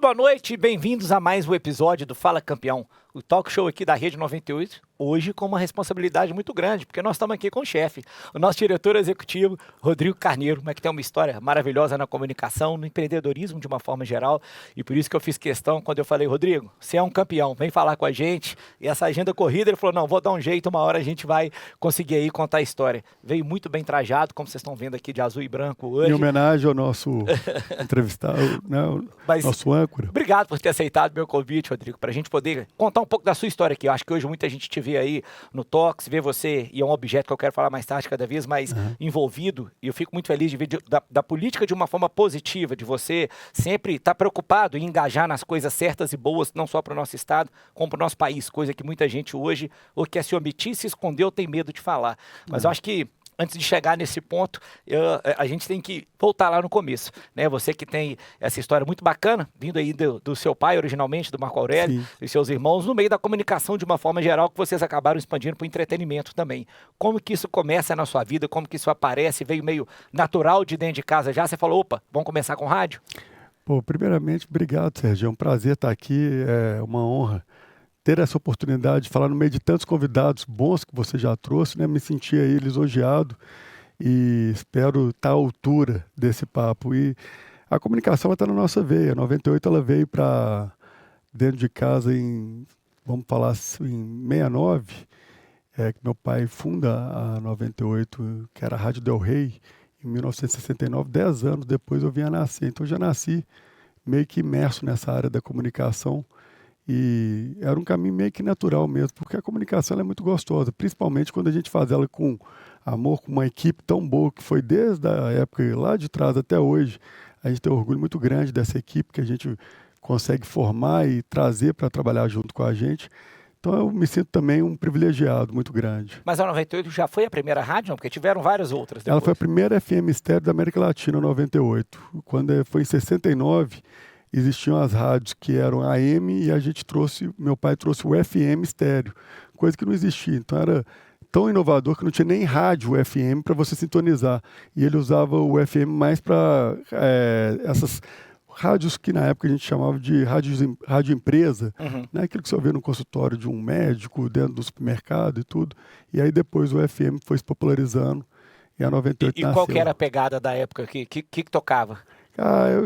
boa noite, bem-vindos a mais um episódio do Fala Campeão, o talk show aqui da Rede 98, hoje com uma responsabilidade muito grande, porque nós estamos aqui com o chefe, o nosso diretor executivo, Rodrigo Carneiro, que tem uma história maravilhosa na comunicação, no empreendedorismo de uma forma geral, e por isso que eu fiz questão quando eu falei, Rodrigo, você é um campeão, vem falar com a gente, e essa agenda corrida, ele falou, não, vou dar um jeito, uma hora a gente vai conseguir aí contar a história. Veio muito bem trajado, como vocês estão vendo aqui de azul e branco hoje. Em homenagem ao nosso entrevistado, né, nosso âncora. Obrigado por ter aceitado meu convite, Rodrigo, para a gente poder contar um pouco da sua história aqui. Eu acho que hoje muita gente te vê aí no Talks, vê você, e é um objeto que eu quero falar mais tarde, cada vez mais envolvido, e eu fico muito feliz de ver da política de uma forma positiva, de você sempre estar preocupado em engajar nas coisas certas e boas, não só para o nosso estado, como para o nosso país, coisa que muita gente hoje, ou quer se omitir, se esconder, ou tem medo de falar. Mas eu acho que antes de chegar nesse ponto, a gente tem que voltar lá no começo, né? Você que tem essa história muito bacana, vindo aí do seu pai originalmente, do Marco Aurélio, e seus irmãos, no meio da comunicação de uma forma geral, que vocês acabaram expandindo para o entretenimento também. Como que isso começa na sua vida? Como que isso aparece? Veio meio natural de dentro de casa já? Você falou, opa, vamos começar com rádio? Pô, primeiramente, obrigado, Sérgio. É um prazer estar aqui, é uma honra ter essa oportunidade de falar no meio de tantos convidados bons que você já trouxe, né? Me senti aí lisonjeado e espero estar à altura desse papo. E a comunicação está na nossa veia. A 98 ela veio para dentro de casa vamos falar assim, em 69, que meu pai funda a 98, que era a Rádio Del Rey, em 1969, 10 anos depois eu vim a nascer. Então eu já nasci meio que imerso nessa área da comunicação. E era um caminho meio que natural mesmo, porque a comunicação ela é muito gostosa, principalmente quando a gente faz ela com amor, com uma equipe tão boa que foi desde a época lá de trás até hoje. A gente tem um orgulho muito grande dessa equipe que a gente consegue formar e trazer para trabalhar junto com a gente. Então eu me sinto também um privilegiado muito grande. Mas a 98 já foi a primeira rádio, não? Porque tiveram várias outras depois. Ela foi a primeira FM estéreo da América Latina, 98. Quando foi em 69... existiam as rádios que eram AM e meu pai trouxe o FM estéreo, coisa que não existia. Então era tão inovador que não tinha nem rádio FM para você sintonizar. E ele usava o FM mais para essas rádios que na época a gente chamava de rádio empresa, né? Aquilo que você vê no consultório de um médico, dentro do supermercado e tudo. E aí depois o FM foi se popularizando e a 98 nasceu. E qual que era a pegada da época que tocava?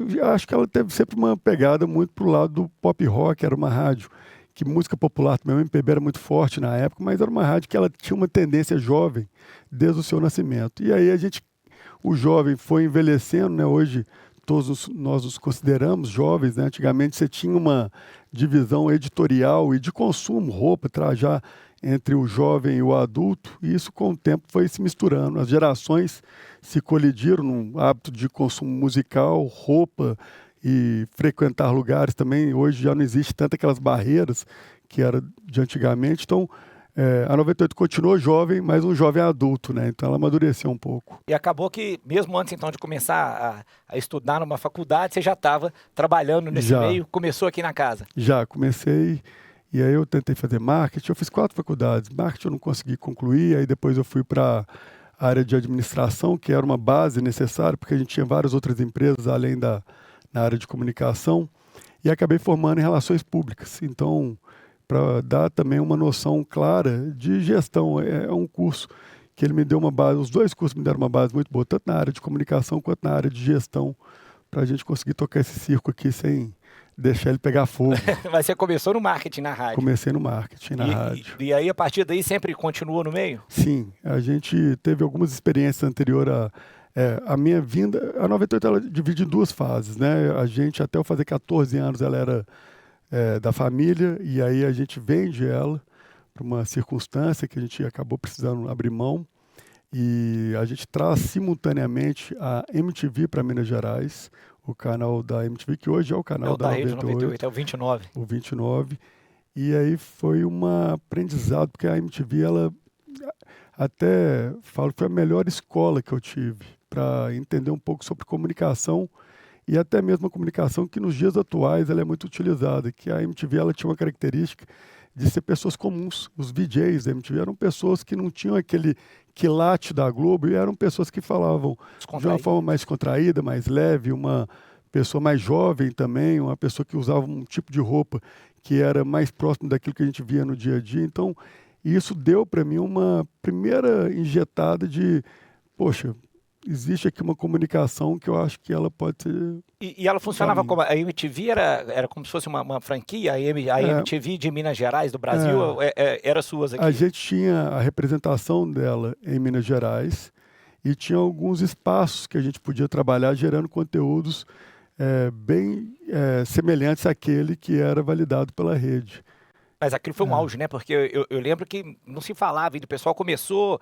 Eu acho que ela teve sempre uma pegada muito pro lado do pop rock, era uma rádio que música popular também, o MPB era muito forte na época, mas era uma rádio que ela tinha uma tendência jovem desde o seu nascimento. E aí o jovem foi envelhecendo, né? Hoje todos nós nos consideramos jovens, né? Antigamente você tinha uma divisão editorial e de consumo, roupa, trajar entre o jovem e o adulto, e isso com o tempo foi se misturando. As gerações se colidiram no hábito de consumo musical, roupa e frequentar lugares também. Hoje já não existe tanto aquelas barreiras que era de antigamente. Então, a 98 continuou jovem, mas um jovem adulto, né? Então ela amadureceu um pouco. E acabou que, mesmo antes então de começar a estudar numa faculdade, você já estava trabalhando nesse meio, começou aqui na casa? Já, comecei. E aí eu tentei fazer marketing, eu fiz 4 faculdades. Marketing eu não consegui concluir, aí depois eu fui para a área de administração, que era uma base necessária, porque a gente tinha várias outras empresas além na área de comunicação, e acabei formando em relações públicas. Então, para dar também uma noção clara de gestão, é um curso que ele me deu uma base, os 2 cursos me deram uma base muito boa, tanto na área de comunicação quanto na área de gestão, para a gente conseguir tocar esse circo aqui sem deixar ele pegar fogo. Mas você começou no marketing na rádio? Comecei no marketing na rádio. E aí, a partir daí, sempre continuou no meio? Sim, a gente teve algumas experiências anteriores a minha vinda. A 98 ela divide em 2 fases, né? A gente, até eu fazer 14 anos, ela era da família, e aí a gente vende ela para uma circunstância que a gente acabou precisando abrir mão, e a gente traz simultaneamente a MTV para Minas Gerais, o canal da MTV, que hoje é o canal da 98. É o 29. O 29. E aí foi um aprendizado, porque a MTV, ela até falo que foi a melhor escola que eu tive para entender um pouco sobre comunicação, e até mesmo a comunicação que nos dias atuais ela é muito utilizada, que a MTV ela tinha uma característica de ser pessoas comuns. Os VJs da MTV eram pessoas que não tinham aquele quilate da Globo, e eram pessoas que falavam de uma forma mais descontraída, mais leve, uma pessoa mais jovem também, uma pessoa que usava um tipo de roupa que era mais próximo daquilo que a gente via no dia a dia. Então, isso deu para mim uma primeira injetada de, poxa, existe aqui uma comunicação que eu acho que ela pode ser E ela funcionava caminho. como? A MTV era como se fosse uma franquia? A É, MTV de Minas Gerais, do Brasil, era suas a aqui? gente tinha a representação dela em Minas Gerais e tinha alguns espaços que a gente podia trabalhar gerando conteúdos bem semelhantes àquele que era validado pela rede. Mas aquilo foi um auge, né? Porque eu lembro que não se falava, e o pessoal começou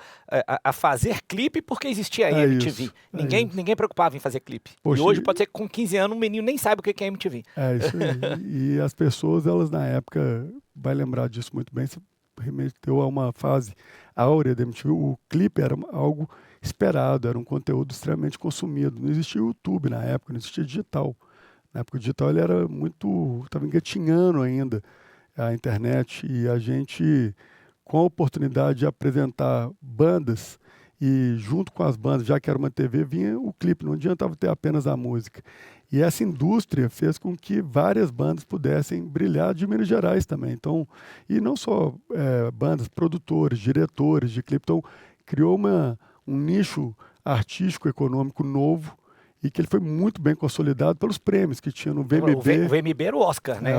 a fazer clipe porque existia a É MTV. isso, é isso. Ninguém preocupava em fazer clipe. E Poxa, hoje pode ser que com 15 anos um menino nem saiba o que é MTV. é isso aí. E as pessoas, elas na época, vai lembrar disso muito bem, se remeteu a uma fase áurea da MTV. O clipe era algo esperado, era um conteúdo extremamente consumido. Não existia YouTube na época, não existia digital. Na época o digital ele era muito, estava engatinhando ainda a internet e a gente, com a oportunidade de apresentar bandas e junto com as bandas, já que era uma TV, vinha o clipe, não adiantava ter apenas a música. E essa indústria fez com que várias bandas pudessem brilhar de Minas Gerais também. Então, e não só bandas, produtores, diretores de clipe. Então, criou um nicho artístico, econômico novo e que ele foi muito bem consolidado pelos prêmios que tinha no O VMB. VMB era o Oscar, né?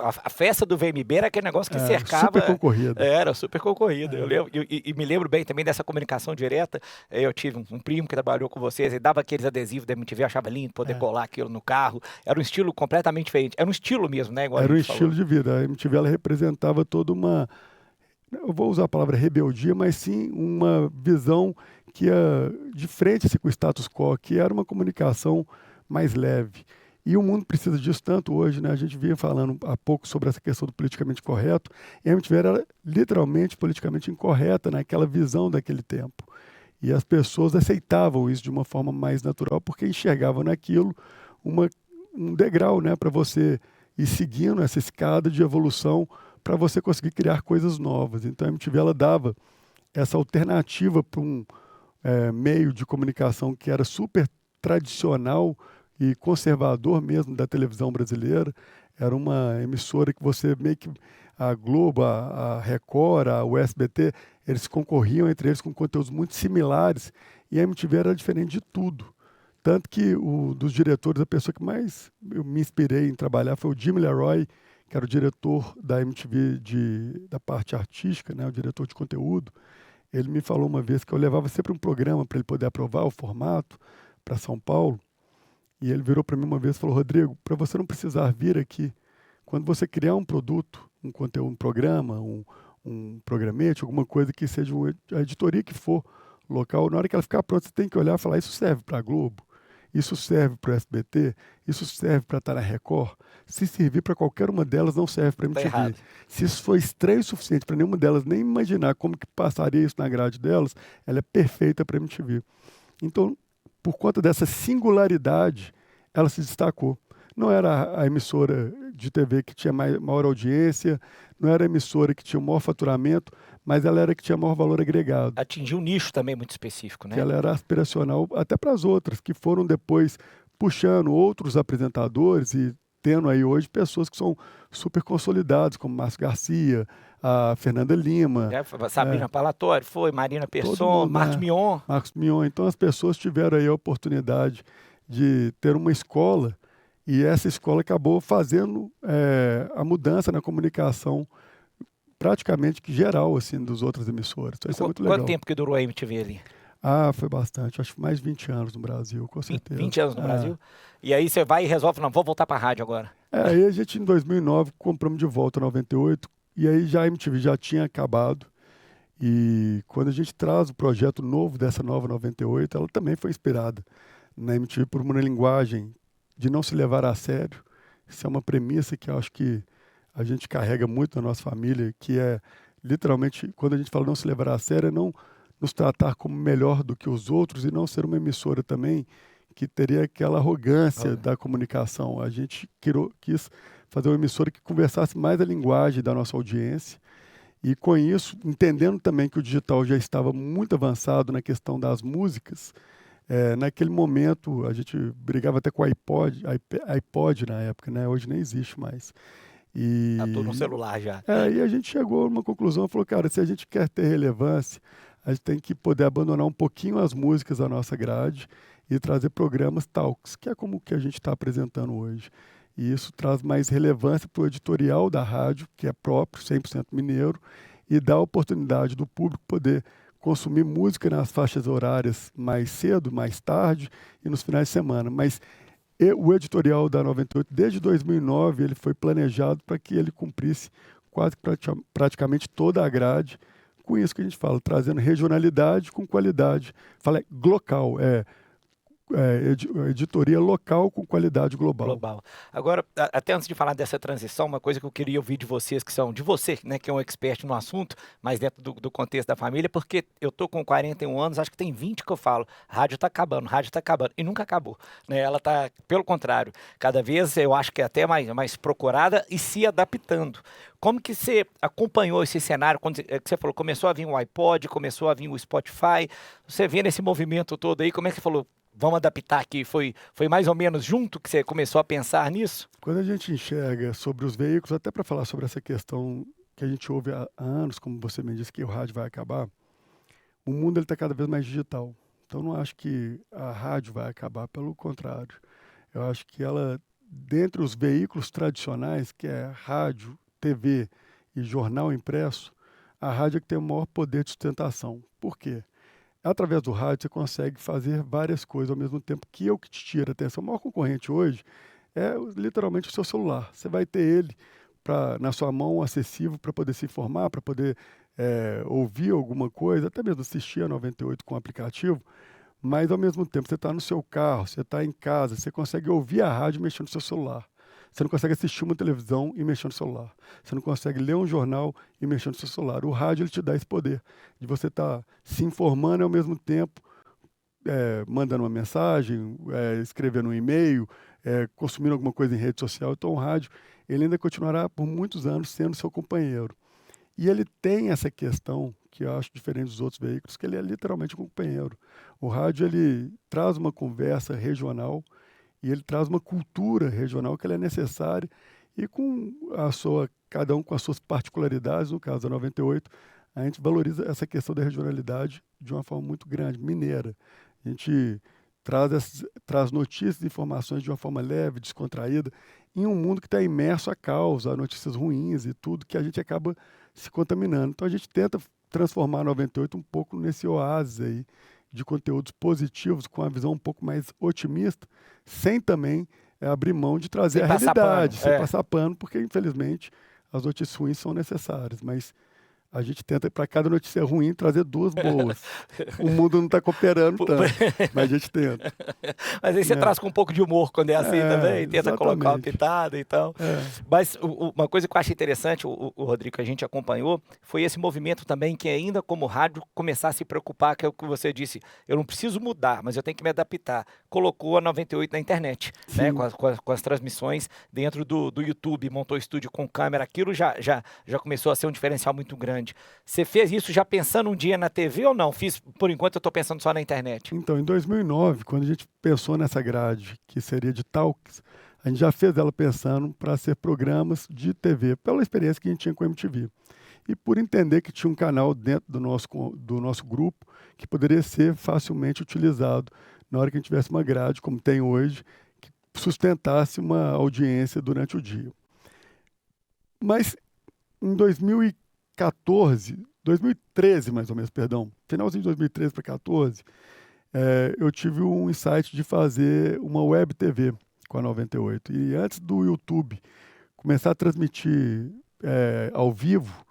A festa do VMB era aquele negócio que cercava. Super concorrida. Era super concorrido. Eu lembro, e me lembro bem também dessa comunicação direta. Eu tive um primo que trabalhou com vocês e dava aqueles adesivos da MTV, achava lindo poder colar aquilo no carro. Era um estilo completamente diferente. Era um estilo mesmo, né? Igual Era um a gente estilo falou. de vida. A MTV ela representava toda uma, eu vou usar a palavra rebeldia, mas sim uma visão que ia de frente assim, com o status quo, que era uma comunicação mais leve. E o mundo precisa disso tanto hoje, né? A gente vinha falando há pouco sobre essa questão do politicamente correto, e a MTV era literalmente politicamente incorreta naquela visão daquele tempo. E as pessoas aceitavam isso de uma forma mais natural, porque enxergavam naquilo um degrau, né, para você ir seguindo essa escada de evolução para você conseguir criar coisas novas. Então a MTV ela dava essa alternativa para um meio de comunicação que era super tradicional e conservador mesmo da televisão brasileira. Era uma emissora que você meio que a Globo, a Record, o SBT, eles concorriam entre eles com conteúdos muito similares e a MTV era diferente de tudo. Tanto que dos diretores, a pessoa que mais eu me inspirei em trabalhar foi o Jim Leroy, que era o diretor da MTV da parte artística, né, o diretor de conteúdo. Ele me falou uma vez que eu levava sempre um programa para ele poder aprovar o formato para São Paulo. E ele virou para mim uma vez e falou: Rodrigo, para você não precisar vir aqui, quando você criar um produto, um conteúdo, um programa, um programete, alguma coisa que seja a editoria que for local, na hora que ela ficar pronta, você tem que olhar e falar: isso serve para a Globo? Isso serve para o SBT? Isso serve para estar na Record? Se servir para qualquer uma delas, não serve para a Tá MTV. errado. Se isso for estranho o suficiente para nenhuma delas nem imaginar como que passaria isso na grade delas, ela é perfeita para a MTV. Então, por conta dessa singularidade, ela se destacou. Não era a emissora de TV que tinha maior audiência, não era a emissora que tinha o maior faturamento, mas ela era a que tinha maior valor agregado. Atingiu um nicho também muito específico, Que né? ela era aspiracional até para as outras, que foram depois puxando outros apresentadores e tendo aí hoje pessoas que são super consolidadas, como Márcio Garcia, a Fernanda Lima, Sabrina Palatori foi, Marina todo Persson, mundo, Marcos né? Mion. Marcos Mion. Então as pessoas tiveram aí a oportunidade de ter uma escola e essa escola acabou fazendo a mudança na comunicação praticamente que geral assim dos outras emissoras. Então, isso é muito legal. Quanto tempo que durou a MTV ali? Ah, foi bastante. Acho que mais de 20 anos no Brasil, com 20, certeza. 20 anos no Brasil? E aí você vai e resolve, não, vou voltar para a rádio agora. Aí a gente, em 2009, compramos de volta 98, e aí já a MTV já tinha acabado. E quando a gente traz o projeto novo dessa nova 98, ela também foi inspirada na MTV por uma linguagem de não se levar a sério. Isso é uma premissa que eu acho que a gente carrega muito na nossa família, que é literalmente, quando a gente fala não se levar a sério, é não nos tratar como melhor do que os outros e não ser uma emissora também que teria aquela arrogância da comunicação. A gente quis fazer uma emissora que conversasse mais a linguagem da nossa audiência e com isso, entendendo também que o digital já estava muito avançado na questão das músicas, Naquele momento, a gente brigava até com o iPod na época, né? Hoje nem existe mais. Tá tudo no E, celular já. e a gente chegou a uma conclusão, falou, cara, se a gente quer ter relevância, a gente tem que poder abandonar um pouquinho as músicas da nossa grade e trazer programas talks, que é como o que a gente está apresentando hoje. E isso traz mais relevância para o editorial da rádio, que é próprio, 100% mineiro, e dá a oportunidade do público poder consumir música nas faixas horárias mais cedo, mais tarde e nos finais de semana. Mas o editorial da 98, desde 2009, ele foi planejado para que ele cumprisse quase praticamente toda a grade. Com isso que a gente fala, trazendo regionalidade com qualidade. Fala local, editoria local com qualidade global. Agora, até antes de falar dessa transição, uma coisa que eu queria ouvir de vocês, que são de você, né, que é um expert no assunto, mas dentro do contexto da família, porque eu tô com 41 anos, acho que tem 20 que eu falo, rádio tá acabando, e nunca acabou, né? Ela tá, pelo contrário, cada vez eu acho que é até mais procurada e se adaptando. Como que você acompanhou esse cenário, quando você falou, começou a vir o iPod, começou a vir o Spotify, você vendo esse movimento todo aí, como é que você falou, vamos adaptar aqui? Foi mais ou menos junto que você começou a pensar nisso? Quando a gente enxerga sobre os veículos, até para falar sobre essa questão que a gente ouve há anos, como você me disse, que o rádio vai acabar, o mundo está cada vez mais digital. Então, não acho que a rádio vai acabar, pelo contrário. Eu acho que ela, dentre os veículos tradicionais, que é rádio, TV e jornal impresso, a rádio é que tem o maior poder de sustentação. Por quê? Através do rádio você consegue fazer várias coisas ao mesmo tempo, que é o que te tira a atenção. O maior concorrente hoje é literalmente o seu celular. Você vai ter ele na sua mão, acessível, para poder se informar, para poder ouvir alguma coisa, até mesmo assistir a 98 com o aplicativo, mas ao mesmo tempo você está no seu carro, você está em casa, você consegue ouvir a rádio mexendo no seu celular. Você não consegue assistir uma televisão e mexer no celular. Você não consegue ler um jornal e mexer no seu celular. O rádio ele te dá esse poder de você estar se informando e ao mesmo tempo mandando uma mensagem, escrevendo um e-mail, consumindo alguma coisa em rede social. Então o rádio ele ainda continuará por muitos anos sendo seu companheiro. E ele tem essa questão que eu acho diferente dos outros veículos, que ele é literalmente um companheiro. O rádio ele traz uma conversa regional e ele traz uma cultura regional que ela é necessária e cada um com as suas particularidades, no caso da 98, a gente valoriza essa questão da regionalidade de uma forma muito grande, mineira. A gente traz notícias e informações de uma forma leve, descontraída, em um mundo que está imerso a caos, a notícias ruins e tudo, que a gente acaba se contaminando. Então a gente tenta transformar a 98 um pouco nesse oásis aí de conteúdos positivos, com a visão um pouco mais otimista, sem também abrir mão de trazer a realidade, sem passar pano, porque infelizmente as notícias ruins são necessárias, mas a gente tenta, para cada notícia ruim, trazer duas boas. O mundo não está cooperando tanto, mas a gente tenta. Mas aí você traz com um pouco de humor quando é assim também, tenta exatamente. colocar uma pitada e tal. Mas uma coisa que eu achei interessante, o Rodrigo, que a gente acompanhou, foi esse movimento também que ainda como rádio começar a se preocupar, que é o que você disse, eu não preciso mudar, mas eu tenho que me adaptar. Colocou a 98 na internet, né, com as transmissões dentro do YouTube, montou estúdio com câmera, aquilo já começou a ser um diferencial muito grande. Você fez isso já pensando um dia na TV ou não? Por enquanto eu estou pensando só na internet. Então, em 2009, quando a gente pensou nessa grade, que seria de talks, a gente já fez ela pensando para ser programas de TV, pela experiência que a gente tinha com a MTV. E por entender que tinha um canal dentro do nosso grupo que poderia ser facilmente utilizado na hora que a gente tivesse uma grade, como tem hoje, que sustentasse uma audiência durante o dia. Mas em 2013 mais ou menos, finalzinho de 2013 para 2014, eu tive um insight de fazer uma web TV com a 98. E antes do YouTube começar a transmitir ao vivo,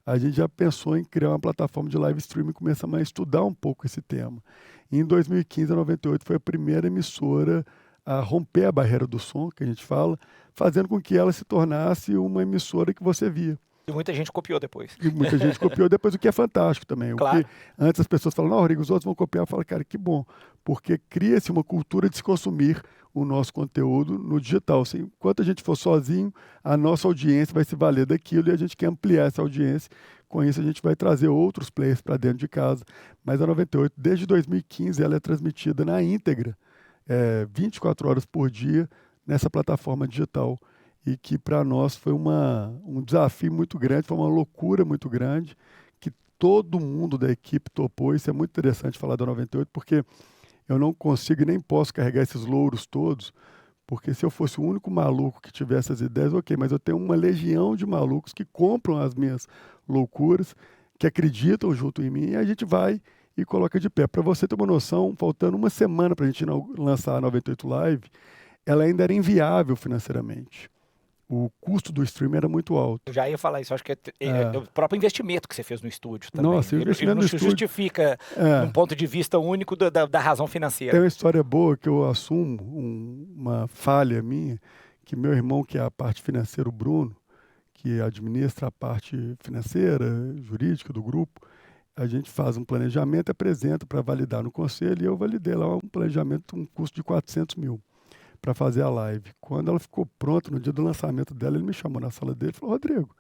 a gente já pensou em criar uma plataforma de live streaming e começamos a estudar um pouco esse tema. E em 2015, a 98 foi a primeira emissora a romper a barreira do som, que a gente fala, fazendo com que ela se tornasse uma emissora que você via. E muita gente copiou depois. E muita gente copiou depois, o que é fantástico também. Claro. O que antes as pessoas falam, não, Rodrigo, os outros vão copiar. Eu falo, cara, que bom, porque cria-se uma cultura de se consumir o nosso conteúdo no digital. Assim, enquanto a gente for sozinho, a nossa audiência vai se valer daquilo e a gente quer ampliar essa audiência. Com isso, a gente vai trazer outros players para dentro de casa. Mas a 98, desde 2015, ela é transmitida na íntegra, 24 horas por dia, nessa plataforma digital. E que para nós foi um desafio muito grande, foi uma loucura muito grande, que todo mundo da equipe topou. Isso é muito interessante falar da 98, porque eu não consigo e nem posso carregar esses louros todos, porque se eu fosse o único maluco que tivesse as ideias, ok, mas eu tenho uma legião de malucos que compram as minhas loucuras, que acreditam junto em mim, e a gente vai e coloca de pé. Para você ter uma noção, faltando uma semana para a gente lançar a 98 Live, ela ainda era inviável financeiramente. O custo do stream era muito alto. Eu já ia falar isso, acho que é o próprio investimento que você fez no estúdio também. Nossa, o investimento ele no não estúdio justifica um ponto de vista único da razão financeira. Tem uma história boa que eu assumo, uma falha minha, que meu irmão, que é a parte financeira, o Bruno, que administra a parte financeira, jurídica do grupo, a gente faz um planejamento e apresenta para validar no conselho, e eu validei lá um planejamento, um custo de 400 mil. Para fazer a live. Quando ela ficou pronta, no dia do lançamento dela, ele me chamou na sala dele e falou: Rodrigo,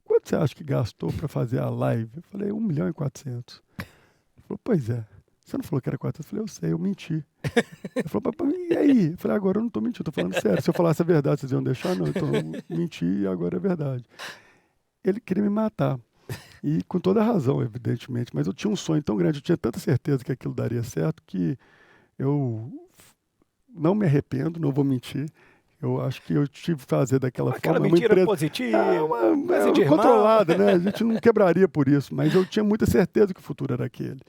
quanto você acha que gastou para fazer a live? Eu falei: 1 milhão e 400. Ele falou: pois é. Você não falou que era 400? Eu falei: eu sei, eu menti. Ele falou: e aí? Eu falei: agora eu não estou mentindo, estou falando sério. Se eu falasse a verdade, vocês iam deixar? Não, então eu menti e agora é verdade. Ele queria me matar. E com toda a razão, evidentemente. Mas eu tinha um sonho tão grande, eu tinha tanta certeza que aquilo daria certo, que eu não me arrependo, não vou mentir. Eu acho que eu tive que fazer daquela Aquela forma. mentira uma empresa positiva, uma controlada, né? A gente não quebraria por isso, mas eu tinha muita certeza que o futuro era aquele.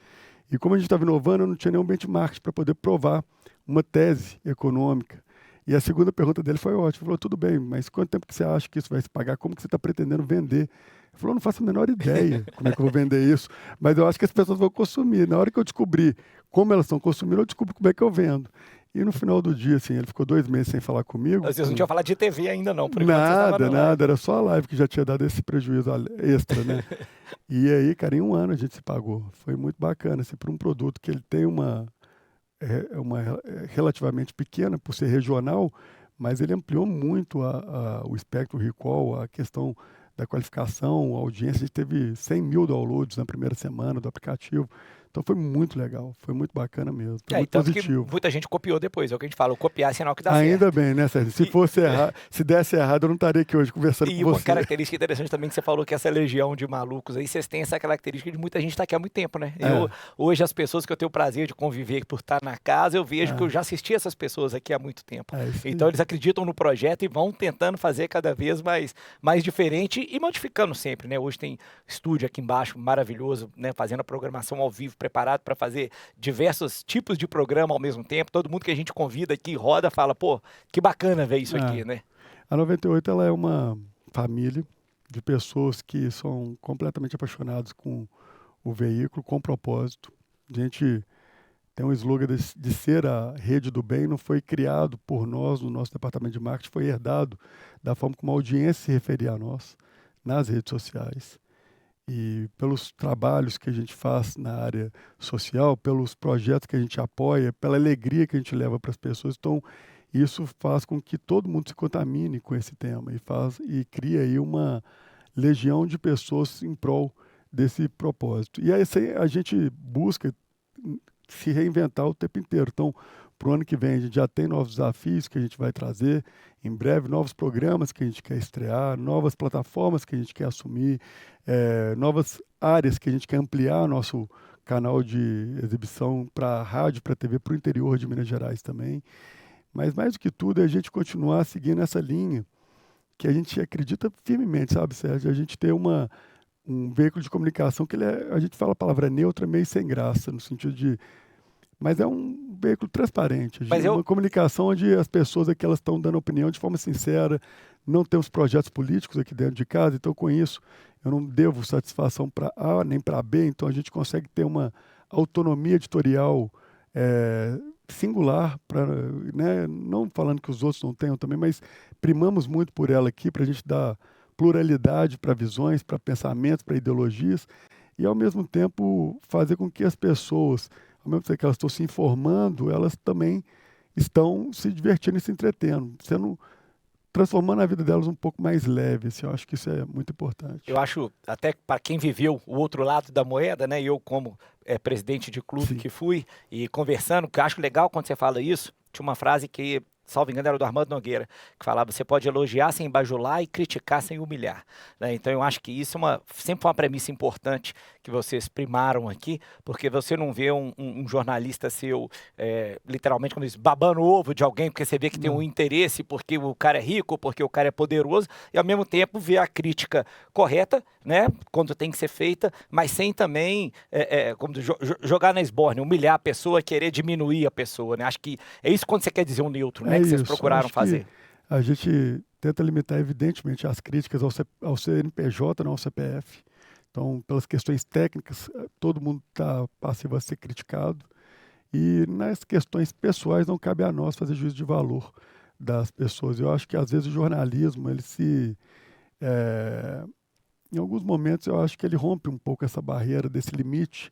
E como a gente estava inovando, eu não tinha nenhum benchmark para poder provar uma tese econômica. E a segunda pergunta dele foi ótima. Ele falou: tudo bem, mas quanto tempo que você acha que isso vai se pagar? Como que você está pretendendo vender? Ele falou: não faço a menor ideia como é que eu vou vender isso, mas eu acho que as pessoas vão consumir. Na hora que eu descobrir como elas estão consumindo, eu descubro como é que eu vendo. E no final do dia, assim, ele ficou 2 meses sem falar comigo. Vocês não tinham falado de TV ainda não, por nada, era só a live que já tinha dado esse prejuízo extra, né? E aí, cara, em 1 ano a gente se pagou. Foi muito bacana, assim, por um produto que ele tem uma relativamente pequena, por ser regional, mas ele ampliou muito o espectro recall, a questão da qualificação, a audiência. A gente teve 100 mil downloads na primeira semana do aplicativo. Então foi muito legal, foi muito bacana mesmo, foi muito positivo. Que muita gente copiou depois, é o que a gente fala, o copiar é sinal que dá certo. Ainda bem, né, Sérgio? Se desse errado, eu não estaria aqui hoje conversando com você. E uma característica interessante também que você falou, que essa legião de malucos aí, vocês têm essa característica de muita gente estar aqui há muito tempo, né? Hoje as pessoas que eu tenho o prazer de conviver por estar na casa, eu vejo que eu já assisti essas pessoas aqui há muito tempo. Então eles acreditam no projeto e vão tentando fazer cada vez mais diferente e modificando sempre, né? Hoje tem estúdio aqui embaixo maravilhoso, né? Fazendo a programação ao vivo, preparado para fazer diversos tipos de programa ao mesmo tempo. Todo mundo que a gente convida aqui, roda, fala: pô, que bacana ver isso aqui, né? A 98, ela é uma família de pessoas que são completamente apaixonadas com o veículo, com propósito. A gente tem um slogan de ser a rede do bem, não foi criado por nós no nosso departamento de marketing, foi herdado da forma como a audiência se referia a nós nas redes sociais. E pelos trabalhos que a gente faz na área social, pelos projetos que a gente apoia, pela alegria que a gente leva para as pessoas. Então, isso faz com que todo mundo se contamine com esse tema e cria aí uma legião de pessoas em prol desse propósito. E aí a gente busca se reinventar o tempo inteiro. Então, para o ano que vem, a gente já tem novos desafios que a gente vai trazer. Em breve, novos programas que a gente quer estrear, novas plataformas que a gente quer assumir, novas áreas que a gente quer ampliar nosso canal de exibição para rádio, para TV, para o interior de Minas Gerais também. Mas, mais do que tudo, é a gente continuar seguindo essa linha que a gente acredita firmemente, sabe, Sérgio? A gente ter um veículo de comunicação que a gente fala a palavra neutra meio sem graça, no sentido de... Mas é um veículo transparente, uma comunicação onde as pessoas aqui elas estão dando opinião de forma sincera, não temos projetos políticos aqui dentro de casa, então com isso eu não devo satisfação para A nem para B, então a gente consegue ter uma autonomia editorial singular, né? Não falando que os outros não tenham também, mas primamos muito por ela aqui, para a gente dar pluralidade para visões, para pensamentos, para ideologias, e ao mesmo tempo fazer com que as pessoas, ao mesmo tempo que elas estão se informando, elas também estão se divertindo e se entretendo, transformando a vida delas um pouco mais leve. Assim, eu acho que isso é muito importante. Eu acho, até para quem viveu o outro lado da moeda, né? Eu como presidente de clube Sim. que fui, e conversando, que eu acho legal quando você fala isso, tinha uma frase que, salvo engano, era do Armando Nogueira, que falava: você pode elogiar sem bajular e criticar sem humilhar, né? Então eu acho que isso sempre foi uma premissa importante que vocês primaram aqui, porque você não vê um jornalista seu, literalmente, como diz, babando o ovo de alguém, porque você vê que tem um interesse, porque o cara é rico, porque o cara é poderoso, e ao mesmo tempo vê a crítica correta, né, quando tem que ser feita, mas sem também como jogar na esbórnia, humilhar a pessoa, querer diminuir a pessoa, né? Acho que é isso quando você quer dizer um neutro, né, que vocês procuraram fazer. A gente tenta limitar, evidentemente, as críticas ao CNPJ, não ao CPF. Então, pelas questões técnicas, todo mundo está passivo a ser criticado. E nas questões pessoais, não cabe a nós fazer juízo de valor das pessoas. Eu acho que, às vezes, o jornalismo, em alguns momentos, eu acho que ele rompe um pouco essa barreira, desse limite,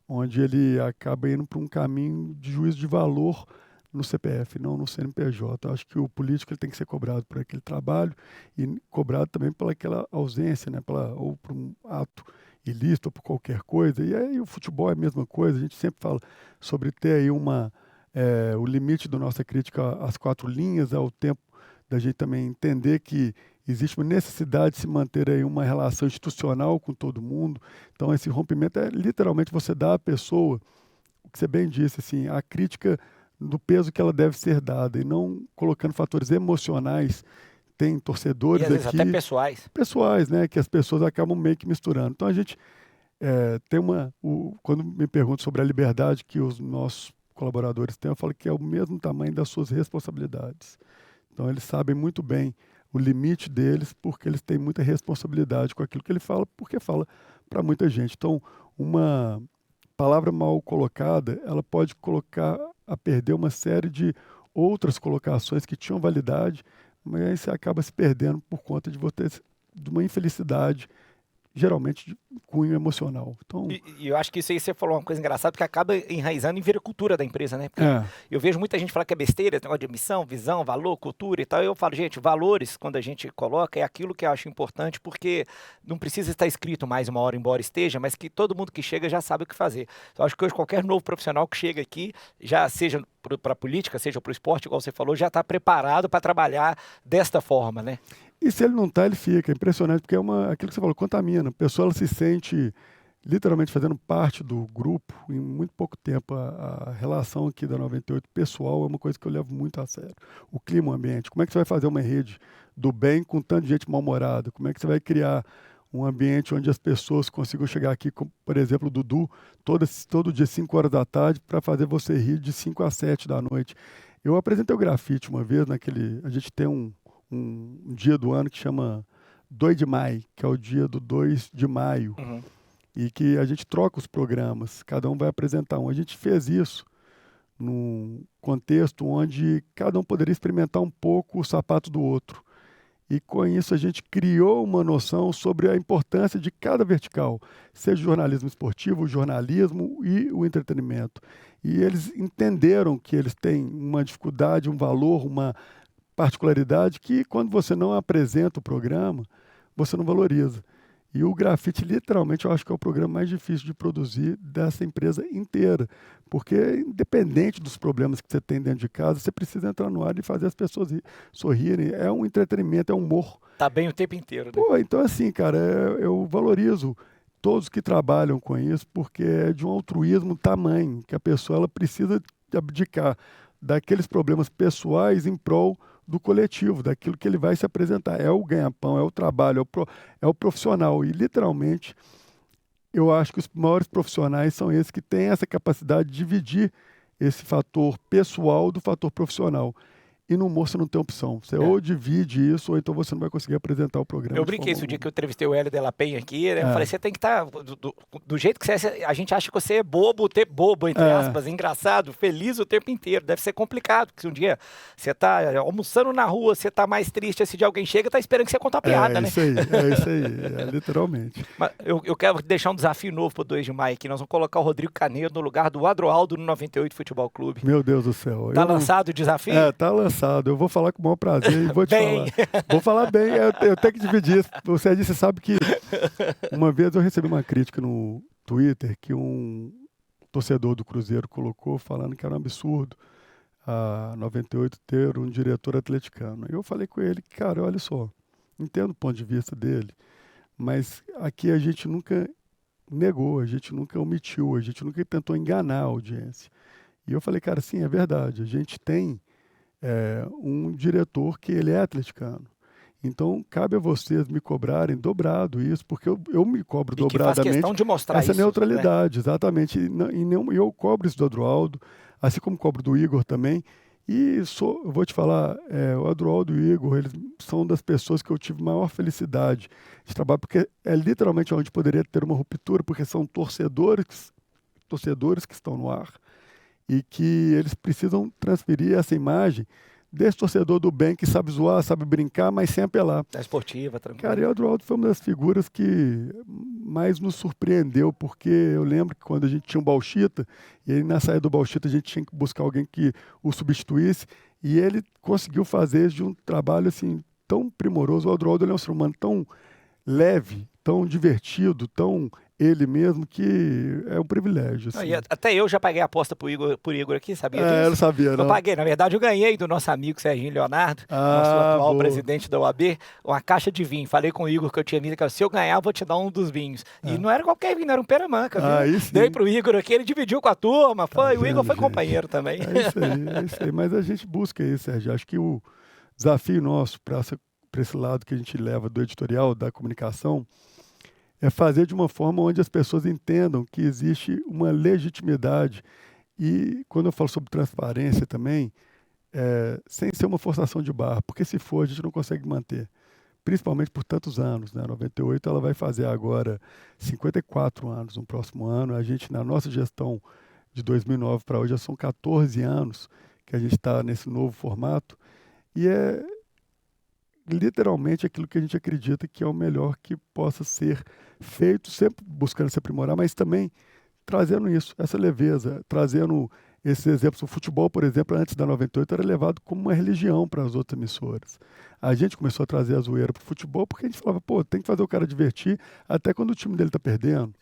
onde ele acaba indo para um caminho de juízo de valor no CPF, não no CNPJ. Eu acho que o político ele tem que ser cobrado por aquele trabalho e cobrado também pelaquela ausência, né? Ou por um ato ilícito ou por qualquer coisa. E aí o futebol é a mesma coisa. A gente sempre fala sobre ter aí o limite da nossa crítica às 4 linhas, ao tempo da gente também entender que existe uma necessidade de se manter aí uma relação institucional com todo mundo. Então esse rompimento é literalmente você dar à pessoa, o que você bem disse, assim, a crítica do peso que ela deve ser dada e não colocando fatores emocionais. Tem torcedores e às vezes aqui, até pessoais, né, que as pessoas acabam meio que misturando. Então a gente tem quando me perguntam sobre a liberdade que os nossos colaboradores têm, eu falo que é o mesmo tamanho das suas responsabilidades. Então eles sabem muito bem o limite deles, porque eles têm muita responsabilidade com aquilo que ele fala, porque fala para muita gente. Então, uma palavra mal colocada, ela pode colocar a perder uma série de outras colocações que tinham validade, mas aí você acaba se perdendo por conta de uma infelicidade, geralmente de cunho emocional. Então, e eu acho que isso aí você falou uma coisa engraçada, que acaba enraizando em vira cultura da empresa, né? Porque eu vejo muita gente falar que é besteira, esse negócio de missão, visão, valor, cultura e tal. Eu falo, gente, valores, quando a gente coloca, é aquilo que eu acho importante, porque não precisa estar escrito mais uma hora, embora esteja, mas que todo mundo que chega já sabe o que fazer. Então, acho que hoje qualquer novo profissional que chega aqui, já seja para a política, seja para o esporte, igual você falou, já está preparado para trabalhar desta forma, né? E se ele não está, ele fica. É impressionante, porque aquilo que você falou, contamina. A pessoa ela se sente literalmente fazendo parte do grupo em muito pouco tempo. A relação aqui da 98 pessoal é uma coisa que eu levo muito a sério. O clima, o ambiente. Como é que você vai fazer uma rede do bem com tanta gente mal-humorada? Como é que você vai criar um ambiente onde as pessoas consigam chegar aqui, como, por exemplo, o Dudu, todo dia 5 horas da tarde, para fazer você rir de 5 às 7 da noite. Eu apresentei o grafite uma vez, a gente tem um dia do ano que chama 2 de maio, que é o dia do 2 de maio, e que a gente troca os programas, cada um vai apresentar um. A gente fez isso num contexto onde cada um poderia experimentar um pouco o sapato do outro. E com isso a gente criou uma noção sobre a importância de cada vertical, seja o jornalismo esportivo, o jornalismo e o entretenimento. E eles entenderam que eles têm uma dificuldade, um valor, uma particularidade que, quando você não apresenta o programa, você não valoriza. E o grafite, literalmente, eu acho que é o programa mais difícil de produzir dessa empresa inteira. Porque, independente dos problemas que você tem dentro de casa, você precisa entrar no ar e fazer as pessoas sorrirem. É um entretenimento, é um humor. Tá bem o tempo inteiro, né? Pô, então assim, cara, eu valorizo todos que trabalham com isso, porque é de um altruísmo tamanho, que a pessoa ela precisa abdicar daqueles problemas pessoais em prol do coletivo, daquilo que ele vai se apresentar. É o ganha-pão, é o trabalho, é o profissional. E, literalmente, eu acho que os maiores profissionais são esses que têm essa capacidade de dividir esse fator pessoal do fator profissional. E no humor você não tem opção. Você ou divide isso, ou então você não vai conseguir apresentar o programa. Eu brinquei esse dia que eu entrevistei o Hélio de la Penha aqui, né? Eu falei, você tem que estar... Do jeito que você é, a gente acha que você é bobo, entre aspas, engraçado, feliz o tempo inteiro. Deve ser complicado, porque se um dia você tá almoçando na rua, você tá mais triste, esse dia alguém chega, tá esperando que você conte uma piada, né? Isso aí, literalmente. Mas eu quero deixar um desafio novo pro 2 de maio aqui. Nós vamos colocar o Rodrigo Canedo no lugar do Adroaldo no 98 Futebol Clube. Meu Deus do céu. Tá lançado o desafio? Tá lançado. Eu vou falar com o maior prazer e vou te falar. Vou falar bem, eu tenho que dividir isso. Você sabe que uma vez eu recebi uma crítica no Twitter que um torcedor do Cruzeiro colocou falando que era um absurdo a 98 ter um diretor atleticano. Eu falei com ele que, cara, olha só, entendo o ponto de vista dele, mas aqui a gente nunca negou, a gente nunca omitiu, a gente nunca tentou enganar a audiência. E eu falei, cara, sim, é verdade, a gente tem um diretor que ele é atleticano. Então, cabe a vocês me cobrarem dobrado isso, porque eu me cobro dobradamente. Faz questão de mostrar essa isso, neutralidade, né? Exatamente. E eu cobro isso do Adroaldo, assim como cobro do Igor também. E eu vou te falar, o Adroaldo e o Igor, eles são das pessoas que eu tive maior felicidade de trabalhar, porque é literalmente onde poderia ter uma ruptura, porque são torcedores que estão no ar e que eles precisam transferir essa imagem desse torcedor do bem que sabe zoar, sabe brincar, mas sem apelar. Da esportiva, tranquilo. Cara, e o Adroaldo foi uma das figuras que mais nos surpreendeu, porque eu lembro que quando a gente tinha um Bauchita, e aí na saída do Bauchita a gente tinha que buscar alguém que o substituísse, e ele conseguiu fazer de um trabalho assim tão primoroso. O Adroaldo ele é um ser humano tão leve, tão divertido, tão ele mesmo, que é um privilégio. Assim. Até eu já paguei a aposta por Igor aqui, sabia disso? Eu não sabia, não. Eu paguei, na verdade eu ganhei do nosso amigo Serginho Leonardo, nosso atual presidente da UAB, uma caixa de vinho. Falei com o Igor que eu tinha vindo, que se eu ganhar eu vou te dar um dos vinhos. E não era qualquer vinho, era um Peramanca. Dei pro Igor aqui, ele dividiu com a turma, o Igor foi companheiro também. É isso aí, mas a gente busca isso, Sérgio. Acho que o desafio nosso para esse lado que a gente leva do editorial, da comunicação, é fazer de uma forma onde as pessoas entendam que existe uma legitimidade. E quando eu falo sobre transparência também, sem ser uma forçação de barra, porque se for, a gente não consegue manter. Principalmente por tantos anos. Né? A 98 ela vai fazer agora 54 anos no próximo ano. A gente, na nossa gestão de 2009 para hoje, já são 14 anos que a gente está nesse novo formato. E é literalmente aquilo que a gente acredita que é o melhor que possa ser feito, sempre buscando se aprimorar, mas também trazendo isso, essa leveza, trazendo esses exemplos. O futebol, por exemplo, antes da 98 era levado como uma religião para as outras emissoras. A gente começou a trazer a zoeira para o futebol porque a gente falava, tem que fazer o cara divertir até quando o time dele está perdendo.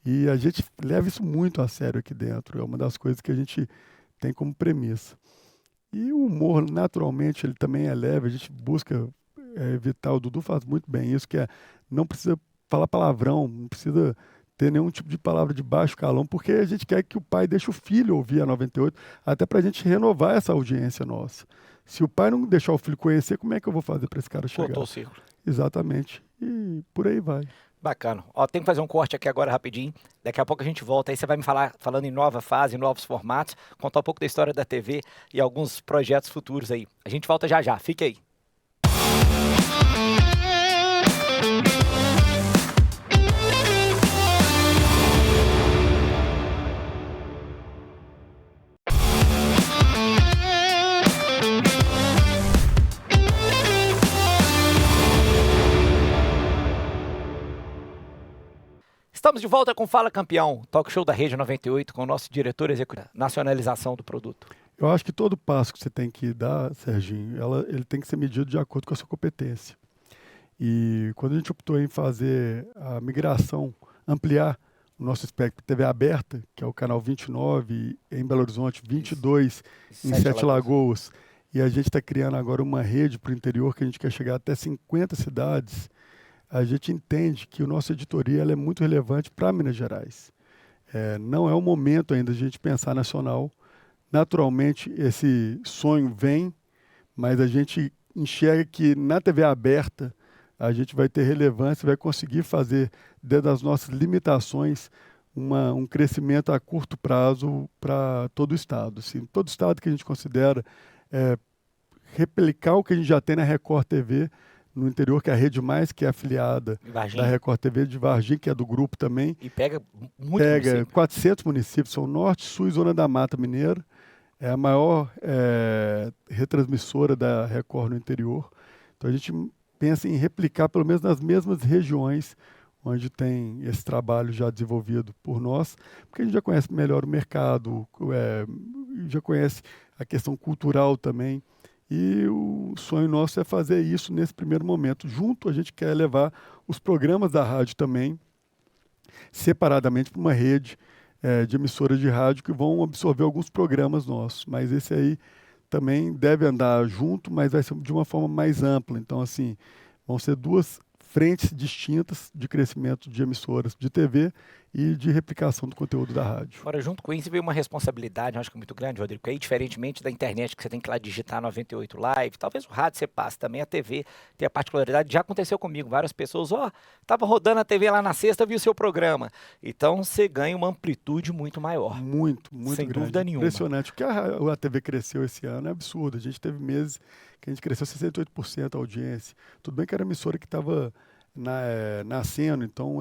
E a gente leva isso muito a sério aqui dentro, é uma das coisas que a gente tem como premissa. E o humor, naturalmente, ele também é leve, a gente busca evitar, o Dudu faz muito bem isso, que não precisa falar palavrão, não precisa ter nenhum tipo de palavra de baixo calão, porque a gente quer que o pai deixe o filho ouvir a 98, até para a gente renovar essa audiência nossa. Se o pai não deixar o filho conhecer, como é que eu vou fazer para esse cara chegar? Cortou o círculo. Exatamente. E por aí vai. Bacana. Tem que fazer um corte aqui agora rapidinho. Daqui a pouco a gente volta. Aí você vai me falando em nova fase, em novos formatos, contar um pouco da história da TV e alguns projetos futuros aí. A gente volta já já. Fique aí. Estamos de volta com Fala Campeão, talk show da Rede 98, com o nosso diretor executivo, nacionalização do produto. Eu acho que todo passo que você tem que dar, Serginho, ele tem que ser medido de acordo com a sua competência. E quando a gente optou em fazer a migração, ampliar o nosso espectro TV aberta, que é o canal 29 em Belo Horizonte, 22 em Sete Lagoas, e a gente está criando agora uma rede para o interior que a gente quer chegar até 50 cidades, a gente entende que o nosso editoria ela é muito relevante para Minas Gerais. Não é o momento ainda de a gente pensar nacional. Naturalmente, esse sonho vem, mas a gente enxerga que na TV aberta a gente vai ter relevância, vai conseguir fazer, dentro das nossas limitações, um crescimento a curto prazo para todo o Estado. Assim, todo o Estado que a gente considera replicar o que a gente já tem na Record TV, no interior, que é a Rede Mais, que é afiliada da Record TV de Varginha, que é do grupo também. E pega muito Pega município. 400 municípios, são Norte, Sul e Zona da Mata Mineira. É a maior retransmissora da Record no interior. Então a gente pensa em replicar, pelo menos nas mesmas regiões onde tem esse trabalho já desenvolvido por nós, porque a gente já conhece melhor o mercado, já conhece a questão cultural também. E o sonho nosso é fazer isso nesse primeiro momento. Junto, a gente quer levar os programas da rádio também, separadamente, para uma rede de emissoras de rádio que vão absorver alguns programas nossos. Mas esse aí também deve andar junto, mas vai ser de uma forma mais ampla. Então, assim, vão ser duas frentes distintas de crescimento de emissoras de TV e de replicação do conteúdo da rádio. Agora, junto com isso, veio uma responsabilidade, eu acho que muito grande, Rodrigo, porque aí, diferentemente da internet, que você tem que ir lá digitar 98 Live, talvez o rádio você passe também, a TV tem a particularidade, já aconteceu comigo, várias pessoas, tava rodando a TV lá na sexta, vi o seu programa. Então, você ganha uma amplitude muito maior. Muito sem grande. Dúvida nenhuma. Impressionante. O que a TV cresceu esse ano é absurdo. A gente teve meses que a gente cresceu 68% a audiência. Tudo bem que era emissora que estava nascendo, então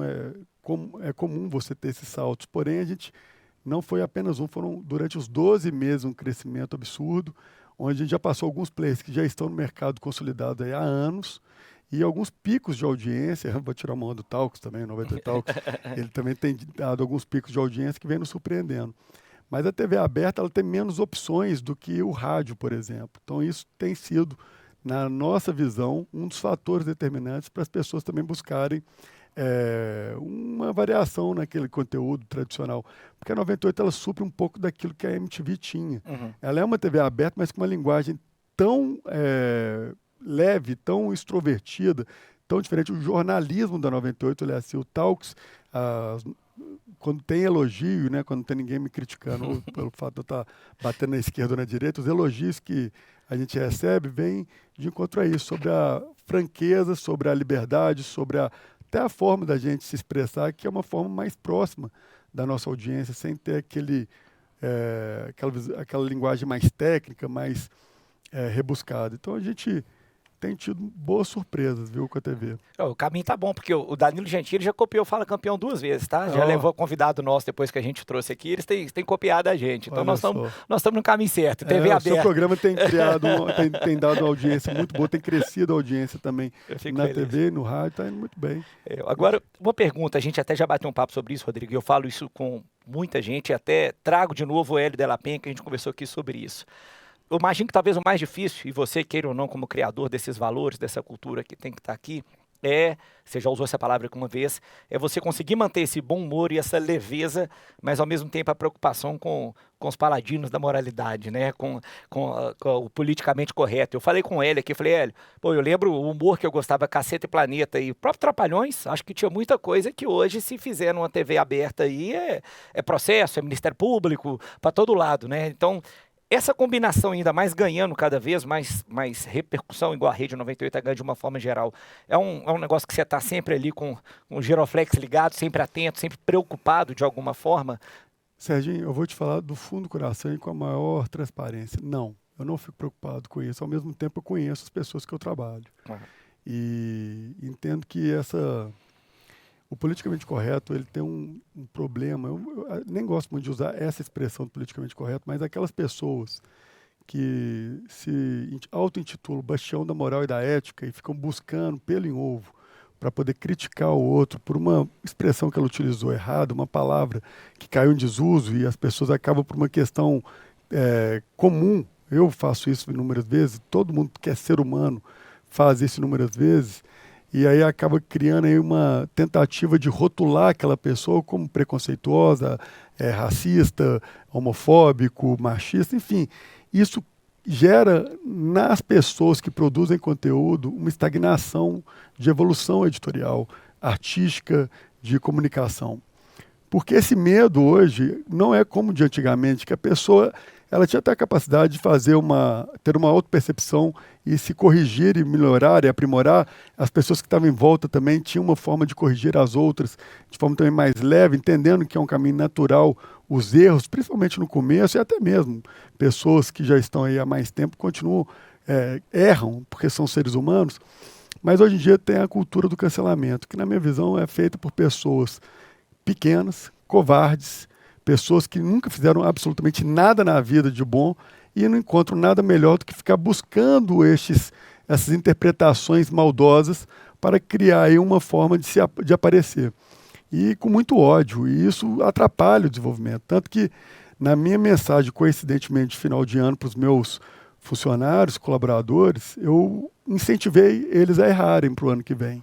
é comum você ter esses saltos. Porém, a gente não foi apenas foram durante os 12 meses um crescimento absurdo, onde a gente já passou alguns players que já estão no mercado consolidado aí há anos, e alguns picos de audiência. Vou tirar uma onda do Talks também, 98 Talks, ele também tem dado alguns picos de audiência que vem nos surpreendendo. Mas a TV aberta ela tem menos opções do que o rádio, por exemplo. Então isso tem sido, na nossa visão, um dos fatores determinantes para as pessoas também buscarem uma variação naquele conteúdo tradicional. Porque a 98 ela supre um pouco daquilo que a MTV tinha. Uhum. Ela é uma TV aberta, mas com uma linguagem tão leve, tão extrovertida, tão diferente. O jornalismo da 98, ele é assim, o Talks, quando tem elogio, né, quando não tem ninguém me criticando pelo fato de eu estar batendo na esquerda ou na direita, os elogios que a gente recebe vêm de encontro a isso, sobre a franqueza, sobre a liberdade, sobre até a forma da gente se expressar, que é uma forma mais próxima da nossa audiência, sem ter aquela linguagem mais técnica, mais rebuscada. Então a gente tem tido boas surpresas, viu, com a TV. O caminho tá bom, porque o Danilo Gentili já copiou Fala Campeão 2 vezes, tá? Já levou convidado nosso depois que a gente trouxe aqui, eles têm copiado a gente. Então nós estamos no caminho certo, TV aberta. O seu programa tem tem dado uma audiência muito boa, tem crescido a audiência também na feliz. TV, no rádio, tá indo muito bem. Agora, uma pergunta, a gente até já bateu um papo sobre isso, Rodrigo, e eu falo isso com muita gente, até trago de novo o Hélio Della Penha, que a gente conversou aqui sobre isso. Eu imagino que talvez o mais difícil, e você queira ou não como criador desses valores, dessa cultura que tem que estar aqui, você já usou essa palavra aqui uma vez, é você conseguir manter esse bom humor e essa leveza, mas ao mesmo tempo a preocupação com os paladinos da moralidade, né? Com o politicamente correto. Eu falei com ele aqui, falei, Hélio, eu lembro o humor que eu gostava, Caceta e Planeta, e o próprio Trapalhões, acho que tinha muita coisa que hoje, se fizer numa TV aberta aí, é processo, é Ministério Público, para todo lado, né? Então, essa combinação ainda mais ganhando cada vez mais repercussão, igual a Rede 98 ganha de uma forma geral, é um negócio que você está sempre ali com o giroflex ligado, sempre atento, sempre preocupado de alguma forma? Serginho, eu vou te falar do fundo do coração e com a maior transparência. Não, eu não fico preocupado com isso. Ao mesmo tempo, eu conheço as pessoas que eu trabalho. E entendo que o politicamente correto, ele tem um problema. Eu nem gosto muito de usar essa expressão do politicamente correto, mas aquelas pessoas que se auto-intitulam bastião da moral e da ética e ficam buscando pelo em ovo para poder criticar o outro por uma expressão que ela utilizou errada, uma palavra que caiu em desuso e as pessoas acabam por uma questão comum. Eu faço isso inúmeras vezes, todo mundo que é ser humano faz isso inúmeras vezes. E aí acaba criando aí uma tentativa de rotular aquela pessoa como preconceituosa, racista, homofóbico, machista, enfim. Isso gera nas pessoas que produzem conteúdo uma estagnação de evolução editorial, artística, de comunicação. Porque esse medo hoje não é como de antigamente, que a pessoa ela tinha até a capacidade de ter uma autopercepção e se corrigir e melhorar e aprimorar. As pessoas que estavam em volta também tinham uma forma de corrigir as outras de forma também mais leve, entendendo que é um caminho natural os erros, principalmente no começo, e até mesmo pessoas que já estão aí há mais tempo continuam erram, porque são seres humanos, mas hoje em dia tem a cultura do cancelamento, que na minha visão é feita por pessoas pequenas, covardes, pessoas que nunca fizeram absolutamente nada na vida de bom e não encontram nada melhor do que ficar buscando essas interpretações maldosas para criar aí uma forma de aparecer. E com muito ódio, e isso atrapalha o desenvolvimento. Tanto que na minha mensagem, coincidentemente, de final de ano para os meus funcionários, colaboradores, eu incentivei eles a errarem para o ano que vem.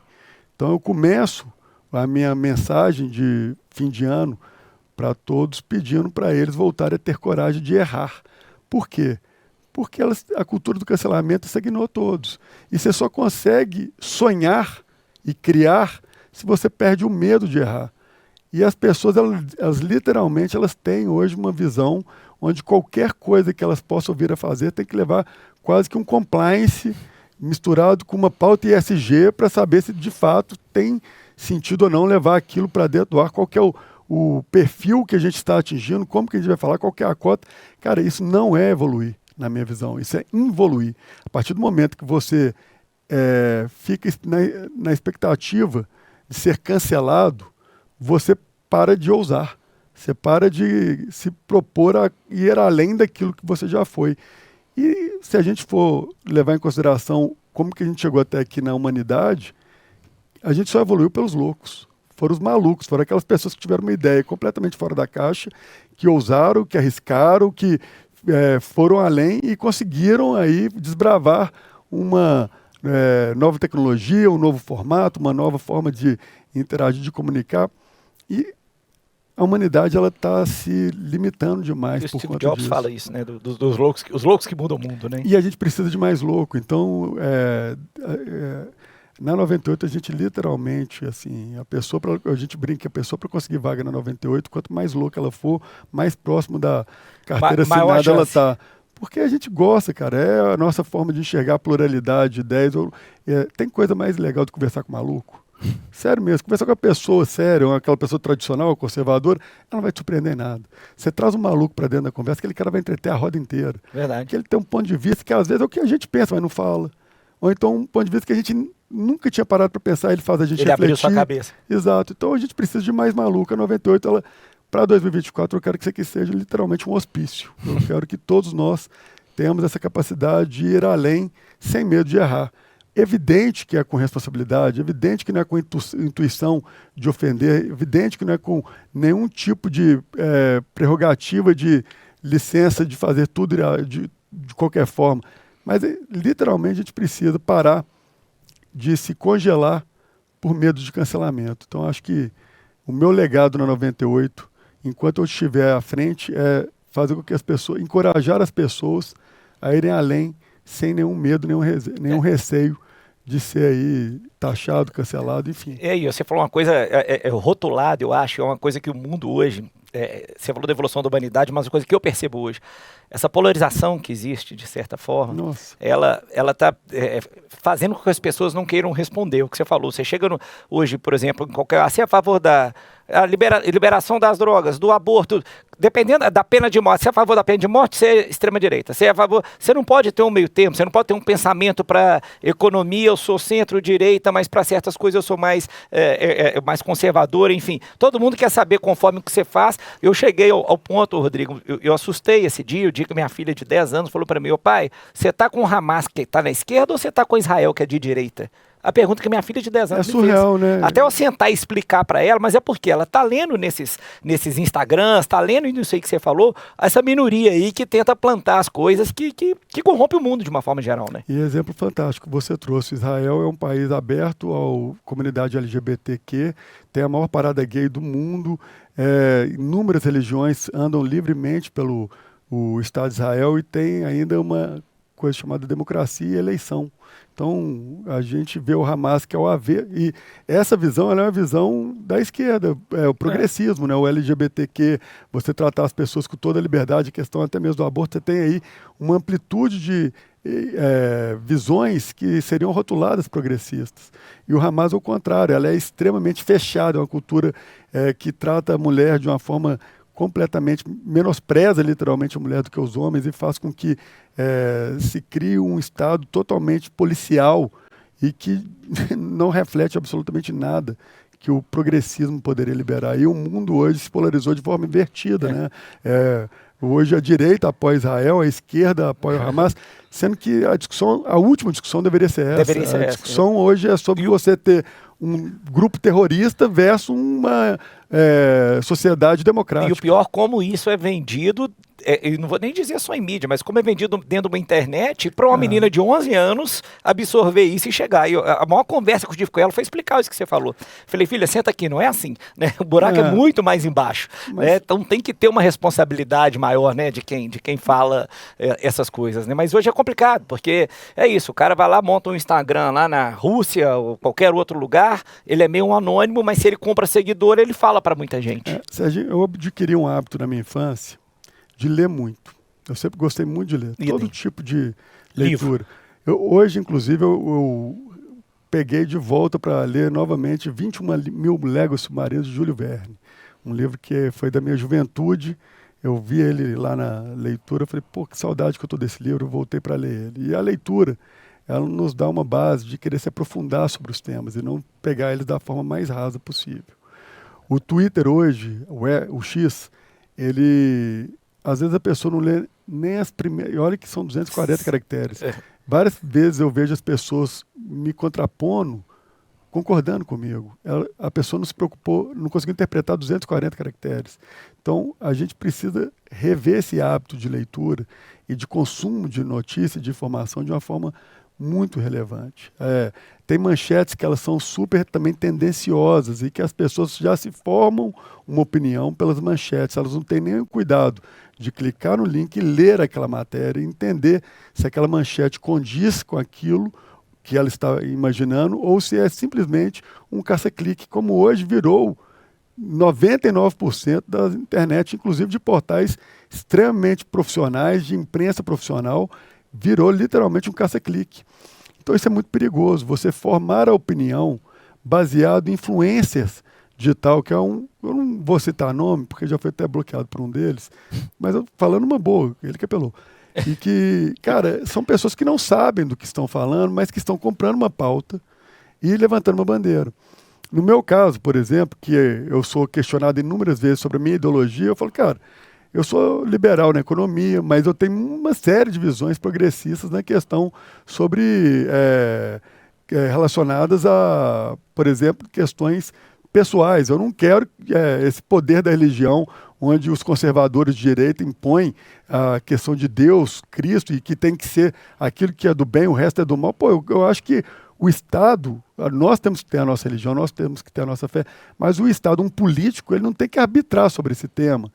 Então eu começo a minha mensagem de fim de ano para todos pedindo para eles voltarem a ter coragem de errar. Por quê? Porque a cultura do cancelamento estagnou todos. E você só consegue sonhar e criar se você perde o medo de errar. E as pessoas, elas literalmente, elas têm hoje uma visão onde qualquer coisa que elas possam vir a fazer tem que levar quase que um compliance misturado com uma pauta ESG para saber se de fato tem sentido ou não levar aquilo para dentro do ar, qual que é o perfil que a gente está atingindo, como que a gente vai falar, qual que é a cota. Cara, isso não é evoluir, na minha visão, isso é involuir. A partir do momento que você fica na expectativa de ser cancelado, você para de ousar, você para de se propor a ir além daquilo que você já foi. E se a gente for levar em consideração como que a gente chegou até aqui na humanidade, a gente só evoluiu pelos loucos. Foram os malucos, foram aquelas pessoas que tiveram uma ideia completamente fora da caixa, que ousaram, que arriscaram, que foram além e conseguiram aí desbravar uma nova tecnologia, um novo formato, uma nova forma de interagir, de comunicar. E a humanidade está se limitando demais por Steve conta Jobs disso. fala isso, né? Dos loucos, os loucos que mudam o mundo, né? E a gente precisa de mais louco. Então, na 98 a gente literalmente, assim, a gente brinca que a pessoa para conseguir vaga na 98, quanto mais louca ela for, mais próximo da carteira assinada ela está. Porque a gente gosta, cara, é a nossa forma de enxergar a pluralidade de ideias. Tem coisa mais legal do que conversar com maluco? Sério mesmo, conversar com uma pessoa séria, aquela pessoa tradicional, conservadora, ela não vai te surpreender em nada. Você traz um maluco para dentro da conversa, aquele cara vai entreter a roda inteira. Verdade. Porque ele tem um ponto de vista que às vezes é o que a gente pensa, mas não fala. Ou então um ponto de vista que a gente nunca tinha parado para pensar, ele faz a gente refletir. Ele abriu sua cabeça. Exato. Então a gente precisa de mais maluco. A 98, para 2024, eu quero que isso aqui seja literalmente um hospício. Eu quero que todos nós tenhamos essa capacidade de ir além, sem medo de errar. Evidente que é com responsabilidade, evidente que não é com intuição de ofender, evidente que não é com nenhum tipo de prerrogativa de licença de fazer tudo de qualquer forma. Mas, literalmente, a gente precisa parar de se congelar por medo de cancelamento. Então, acho que o meu legado na 98, enquanto eu estiver à frente, é fazer com que as pessoas, encorajar as pessoas a irem além, sem nenhum medo, nenhum receio de ser aí taxado, cancelado, enfim. E você falou uma coisa rotulada, eu acho, é uma coisa que o mundo hoje, você falou da evolução da humanidade, mas uma coisa que eu percebo hoje, essa polarização que existe, de certa forma, ela está fazendo com que as pessoas não queiram responder o que você falou. Você chega hoje, por exemplo, você é a favor da liberação das drogas, do aborto, dependendo da pena de morte. Você é a favor da pena de morte, você é extrema-direita. Você é a favor. Você não pode ter um meio termo, você não pode ter um pensamento para economia, eu sou centro-direita, mas para certas coisas eu sou mais conservador, enfim. Todo mundo quer saber conforme o que você faz. Eu cheguei ao ponto, Rodrigo, eu assustei esse dia, o dia que minha filha de 10 anos falou para mim, ô pai, você está com o Hamas que está na esquerda ou você está com Israel que é de direita? A pergunta que minha filha de 10 anos me fez. É surreal, né? Até eu sentar e explicar para ela, mas é porque ela está lendo nesses Instagrams, está lendo nisso aí que você falou, essa minoria aí que tenta plantar as coisas que corrompe o mundo de uma forma geral, né? E exemplo fantástico, você trouxe. Israel é um país aberto à comunidade LGBTQ, tem a maior parada gay do mundo, inúmeras religiões andam livremente pelo Estado de Israel e tem ainda uma coisa chamada democracia e eleição. Então, a gente vê o Hamas que é o haver, e essa visão ela é uma visão da esquerda, o progressismo, né? O LGBTQ, você tratar as pessoas com toda a liberdade, questão até mesmo do aborto, você tem aí uma amplitude de visões que seriam rotuladas progressistas. E o Hamas, ao contrário, ela é extremamente fechada, é uma cultura que trata a mulher de uma forma completamente, menospreza literalmente a mulher do que os homens e faz com que se crie um Estado totalmente policial e que não reflete absolutamente nada que o progressismo poderia liberar. E o mundo hoje se polarizou de forma invertida, né? Hoje a direita apoia Israel, a esquerda apoia o Hamas, sendo que a última discussão deveria ser essa. A discussão hoje é sobre você ter um grupo terrorista versus uma sociedade democrática. E o pior, como isso é vendido, eu não vou nem dizer só em mídia, mas como é vendido dentro de uma internet para uma menina de 11 anos absorver isso e chegar. E a maior conversa que eu tive com ela foi explicar isso que você falou. Falei, filha, senta aqui, não é assim, né? O buraco é muito mais embaixo, né? Então tem que ter uma responsabilidade maior, né, de quem fala essas coisas, né? Mas hoje é complicado, porque é isso, o cara vai lá, monta um Instagram lá na Rússia ou qualquer outro lugar, ele é meio anônimo, mas se ele compra seguidor, ele fala para muita gente. Sérgio, eu adquiri um hábito na minha infância de ler muito. Eu sempre gostei muito de ler, todo tipo de leitura. Hoje, inclusive, eu peguei de volta para ler novamente 21.000 Léguas Submarinas de Júlio Verne. Um livro que foi da minha juventude. Eu vi ele lá na leitura, falei, pô, que saudade que eu estou desse livro, eu voltei para ler ele. E a leitura, ela nos dá uma base de querer se aprofundar sobre os temas e não pegar eles da forma mais rasa possível. O Twitter hoje, o X, ele... Às vezes a pessoa não lê nem as primeiras... E olha que são 240 caracteres. Várias vezes eu vejo as pessoas me contrapondo, concordando comigo. A pessoa não se preocupou, não conseguiu interpretar 240 caracteres. Então, a gente precisa rever esse hábito de leitura e de consumo de notícia, de informação, de uma forma muito relevante. Tem manchetes que elas são super também tendenciosas e que as pessoas já se formam uma opinião pelas manchetes. Elas não têm nem o cuidado de clicar no link e ler aquela matéria e entender se aquela manchete condiz com aquilo que ela está imaginando ou se é simplesmente um caça-clique, como hoje virou 99% da internet, inclusive de portais extremamente profissionais, de imprensa profissional, virou literalmente um caça-clique. Então isso é muito perigoso, você formar a opinião baseado em influências digital, que eu não vou citar nome, porque já foi até bloqueado por um deles, mas eu falando uma boa, ele que apelou. E que, cara, são pessoas que não sabem do que estão falando, mas que estão comprando uma pauta e levantando uma bandeira. No meu caso, por exemplo, que eu sou questionado inúmeras vezes sobre a minha ideologia, eu falo, cara, eu sou liberal na economia, mas eu tenho uma série de visões progressistas na questão sobre relacionadas a, por exemplo, questões pessoais. Eu não quero esse poder da religião onde os conservadores de direita impõem a questão de Deus, Cristo, e que tem que ser aquilo que é do bem, o resto é do mal. Pô, eu acho que o Estado, nós temos que ter a nossa religião, nós temos que ter a nossa fé, mas o Estado, um político, ele não tem que arbitrar sobre esse tema.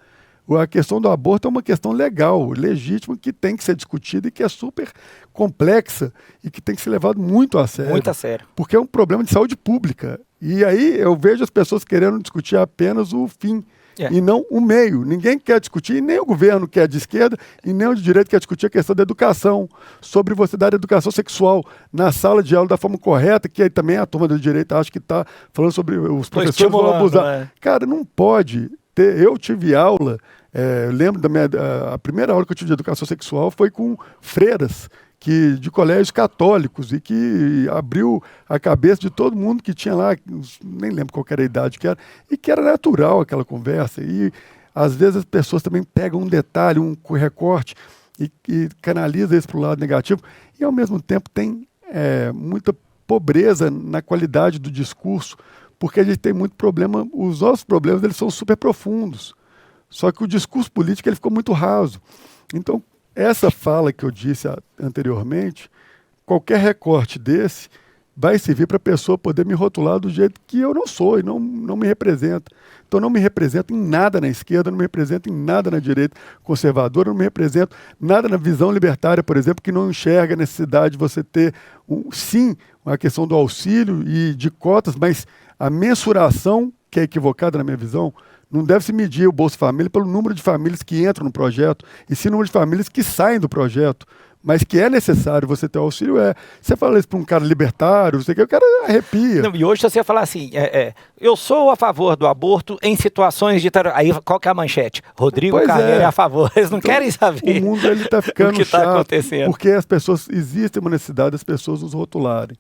A questão do aborto é uma questão legal, legítima, que tem que ser discutida e que é super complexa e que tem que ser levado muito a sério. Muito a sério. Porque é um problema de saúde pública. E aí eu vejo as pessoas querendo discutir apenas o fim e não o meio. Ninguém quer discutir, e nem o governo quer de esquerda, e nem o de direita quer discutir a questão da educação, sobre você dar educação sexual na sala de aula da forma correta, que aí também a turma da direita acha que está falando sobre os professores vão abusar. Né? Cara, não pode ter. Eu tive aula, eu lembro a primeira aula que eu tive de educação sexual foi com freiras de colégios católicos e que abriu a cabeça de todo mundo que tinha lá, nem lembro qual era a idade que era, e que era natural aquela conversa. E às vezes as pessoas também pegam um detalhe, um recorte e canalizam isso para o lado negativo e ao mesmo tempo tem muita pobreza na qualidade do discurso, porque a gente tem muito problema, os nossos problemas eles são super profundos, só que o discurso político ele ficou muito raso. Então, essa fala que eu disse anteriormente, qualquer recorte desse vai servir para a pessoa poder me rotular do jeito que eu não sou e não me representa. Então não me represento em nada na esquerda, não me represento em nada na direita conservadora, não me represento nada na visão libertária, por exemplo, que não enxerga a necessidade de você ter, sim, a questão do auxílio e de cotas, mas a mensuração, que é equivocada na minha visão, não deve se medir o Bolsa Família pelo número de famílias que entram no projeto, e sim o número de famílias que saem do projeto. mas que é necessário você ter o auxílio, Você fala isso para um cara libertário, não sei o que, o cara arrepia. Não, e hoje se você falar assim, eu sou a favor do aborto em situações de... Aí qual que é a manchete? Rodrigo Carneiro é a favor. Eles não querem saber o mundo ele tá ficando o que está acontecendo. Porque as pessoas, existe uma necessidade das pessoas nos rotularem.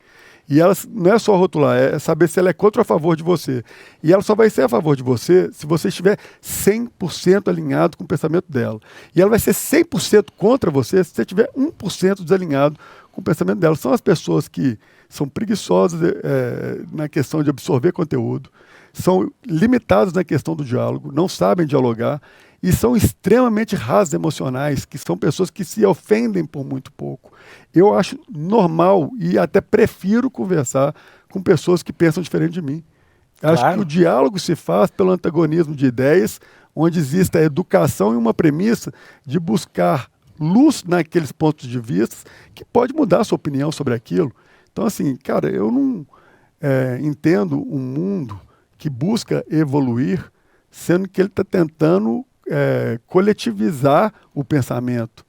E elas não é só rotular, é saber se ela é contra ou a favor de você. E ela só vai ser a favor de você se você estiver 100% alinhado com o pensamento dela. E ela vai ser 100% contra você se você estiver 1% desalinhado com o pensamento dela. São as pessoas que são preguiçosas na questão de absorver conteúdo, são limitadas na questão do diálogo, não sabem dialogar e são extremamente rasas emocionais, que são pessoas que se ofendem por muito pouco. Eu acho normal e até prefiro conversar com pessoas que pensam diferente de mim. Acho que o diálogo se faz pelo antagonismo de ideias, onde existe a educação e uma premissa de buscar luz naqueles pontos de vista que pode mudar a sua opinião sobre aquilo. Então, assim, cara, eu não entendo um mundo que busca evoluir, sendo que ele está tentando coletivizar o pensamento.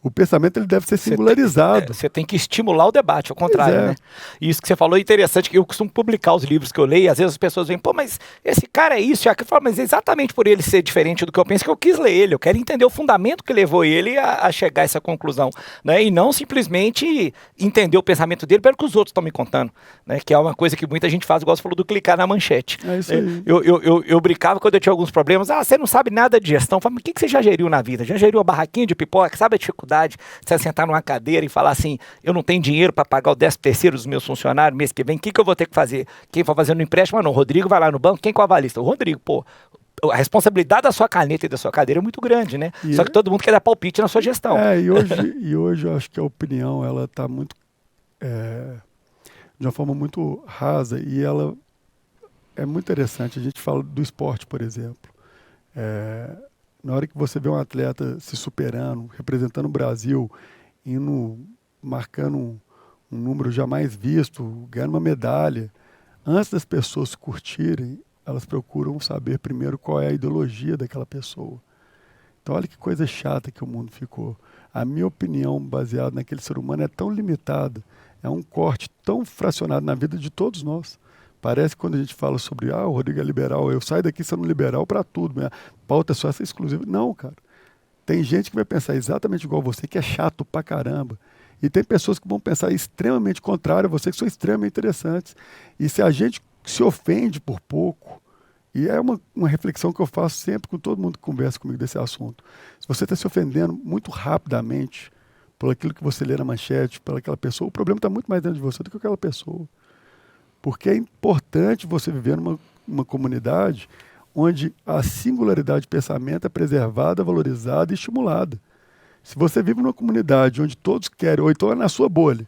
O pensamento ele deve ser singularizado. Você tem que estimular o debate, ao contrário, né? Isso que você falou é interessante, que eu costumo publicar os livros que eu leio, e às vezes as pessoas vêm, pô, mas esse cara é isso, e aquilo. Eu falo, mas é exatamente por ele ser diferente do que eu penso que eu quis ler ele. Eu quero entender o fundamento que levou ele a chegar a essa conclusão, né? E não simplesmente entender o pensamento dele pelo que os outros estão me contando, né? Que é uma coisa que muita gente faz, igual você falou, do clicar na manchete. É isso aí. Eu brincava quando eu tinha alguns problemas, você não sabe nada de gestão. Eu falava, mas o que você já geriu na vida? Já geriu a barraquinha de pipoca? Sabe a dificuldade? Você sentar numa cadeira e falar assim, eu não tenho dinheiro para pagar o 13º dos meus funcionários mês que vem, o que eu vou ter que fazer? Quem vai fazer no empréstimo? Não, o Rodrigo vai lá no banco, quem que é o avalista? O Rodrigo, pô. A responsabilidade da sua caneta e da sua cadeira é muito grande, né? Só que todo mundo quer dar palpite na sua gestão. E hoje eu acho que a opinião, ela está muito, de uma forma muito rasa, e ela é muito interessante. A gente fala do esporte, por exemplo. Na hora que você vê um atleta se superando, representando o Brasil, marcando um número jamais visto, ganhando uma medalha, antes das pessoas curtirem, elas procuram saber primeiro qual é a ideologia daquela pessoa. Então olha que coisa chata que o mundo ficou. A minha opinião baseada naquele ser humano é tão limitada, é um corte tão fracionado na vida de todos nós. Parece que quando a gente fala sobre, o Rodrigo é liberal, eu saio daqui sendo liberal para tudo, minha pauta é só essa exclusiva. Não, cara. Tem gente que vai pensar exatamente igual você, que é chato pra caramba. E tem pessoas que vão pensar extremamente contrário a você, que são extremamente interessantes. E se a gente se ofende por pouco, e é uma reflexão que eu faço sempre com todo mundo que conversa comigo desse assunto. Se você está se ofendendo muito rapidamente por aquilo que você lê na manchete, por aquela pessoa, o problema está muito mais dentro de você do que aquela pessoa. Porque é importante você viver numa comunidade onde a singularidade de pensamento é preservada, valorizada e estimulada. Se você vive numa comunidade onde todos querem, ou então é na sua bolha,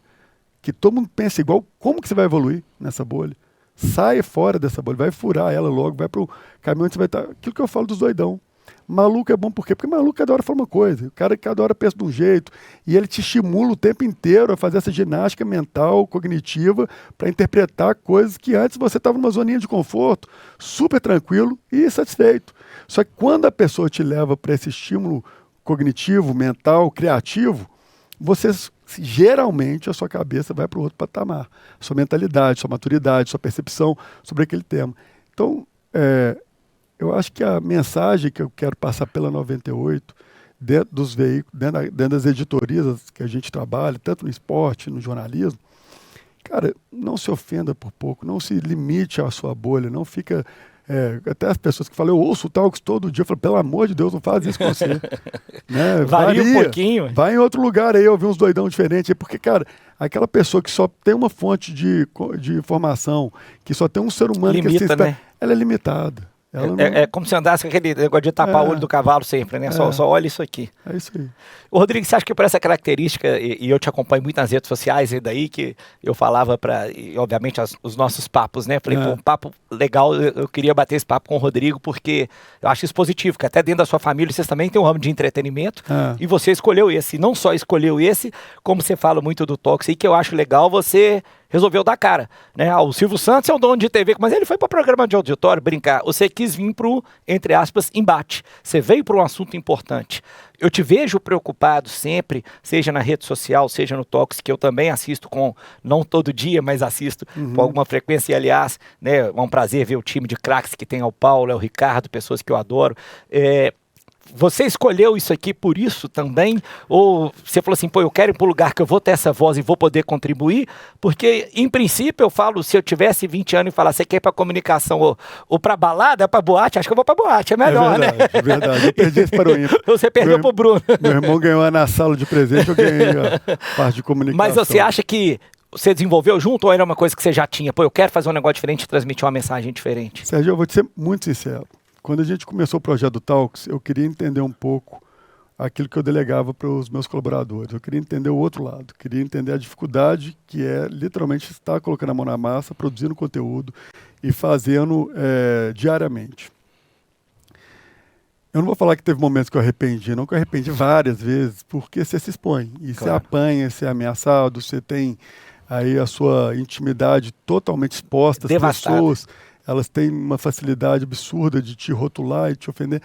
que todo mundo pensa igual, como que você vai evoluir nessa bolha? Saia fora dessa bolha, vai furar ela logo, vai para o caminho onde você vai estar. Aquilo que eu falo dos doidão. Maluco é bom por quê? Porque maluco cada hora fala uma coisa, o cara cada hora pensa de um jeito, e ele te estimula o tempo inteiro a fazer essa ginástica mental, cognitiva, para interpretar coisas que antes você estava numa zoninha de conforto, super tranquilo e satisfeito. Só que quando a pessoa te leva para esse estímulo cognitivo, mental, criativo, geralmente a sua cabeça vai para o outro patamar, sua mentalidade, sua maturidade, sua percepção sobre aquele tema. Então, eu acho que a mensagem que eu quero passar pela 98, dentro dos veículos, dentro das editorias que a gente trabalha, tanto no esporte, no jornalismo, cara, não se ofenda por pouco, não se limite à sua bolha, não fica... até as pessoas que falam, eu ouço o Talks todo dia, eu falo, pelo amor de Deus, não faz isso com você. Né? Varia um pouquinho. Vai em outro lugar aí, ouvir uns doidão diferentes, porque, cara, aquela pessoa que só tem uma fonte de informação, que só tem um ser humano limita, que né? Ela é limitada. É como se andasse com aquele negócio de tapar o olho do cavalo sempre, né? Só olha isso aqui. É isso aí. Ô, Rodrigo, você acha que por essa característica, e eu te acompanho muito nas redes sociais, e daí que eu falava obviamente, os nossos papos, né? Falei, pô, um papo legal, eu queria bater esse papo com o Rodrigo, porque eu acho isso positivo, que até dentro da sua família vocês também têm um ramo de entretenimento, e você escolheu esse. Não só escolheu esse, como você fala muito do Talks aí, que eu acho legal você resolveu dar cara, né? O Silvio Santos é um dono de TV, mas ele foi para programa de auditório brincar. Você quis vir para o, entre aspas, embate. Você veio para um assunto importante. Eu te vejo preocupado sempre, seja na rede social, seja no Talks, que eu também assisto não todo dia, mas assisto com alguma frequência. E, aliás, né, é um prazer ver o time de craques que tem o Paulo, o Ricardo, pessoas que eu adoro. Você escolheu isso aqui por isso também? Ou você falou assim, pô, eu quero ir para o lugar que eu vou ter essa voz e vou poder contribuir? Porque, em princípio, eu falo, se eu tivesse 20 anos e falar, você quer ir para comunicação ou para balada, para boate, acho que eu vou para boate, é melhor, verdade, né? É verdade, eu perdi esse para o ímpar. Você perdeu para o Bruno. Meu irmão ganhou na sala de presente, eu ganhei a parte de comunicação. Mas você acha que você desenvolveu junto ou era uma coisa que você já tinha? Pô, eu quero fazer um negócio diferente e transmitir uma mensagem diferente. Sérgio, eu vou te ser muito sincero. Quando a gente começou o projeto do Talks, eu queria entender um pouco aquilo que eu delegava para os meus colaboradores. Eu queria entender o outro lado, queria entender a dificuldade que é literalmente estar colocando a mão na massa, produzindo conteúdo e fazendo diariamente. Eu não vou falar que teve momentos que eu arrependi, não, que eu arrependi várias vezes, porque você se expõe e você apanha, você é ameaçado, você tem aí a sua intimidade totalmente exposta. As pessoas, elas têm uma facilidade absurda de te rotular e te ofender.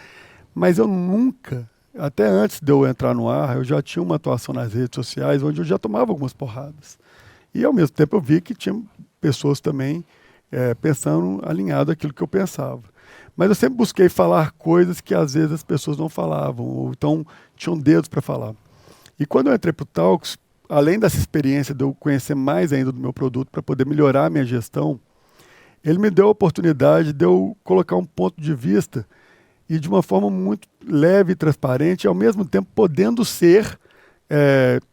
Mas eu nunca, até antes de eu entrar no ar, eu já tinha uma atuação nas redes sociais onde eu já tomava algumas porradas. E ao mesmo tempo eu vi que tinha pessoas também pensando alinhado àquilo que eu pensava. Mas eu sempre busquei falar coisas que às vezes as pessoas não falavam, ou então tinham dedos para falar. E quando eu entrei para o Talks, além dessa experiência de eu conhecer mais ainda do meu produto para poder melhorar a minha gestão, ele me deu a oportunidade de eu colocar um ponto de vista e de uma forma muito leve e transparente, e ao mesmo tempo podendo ser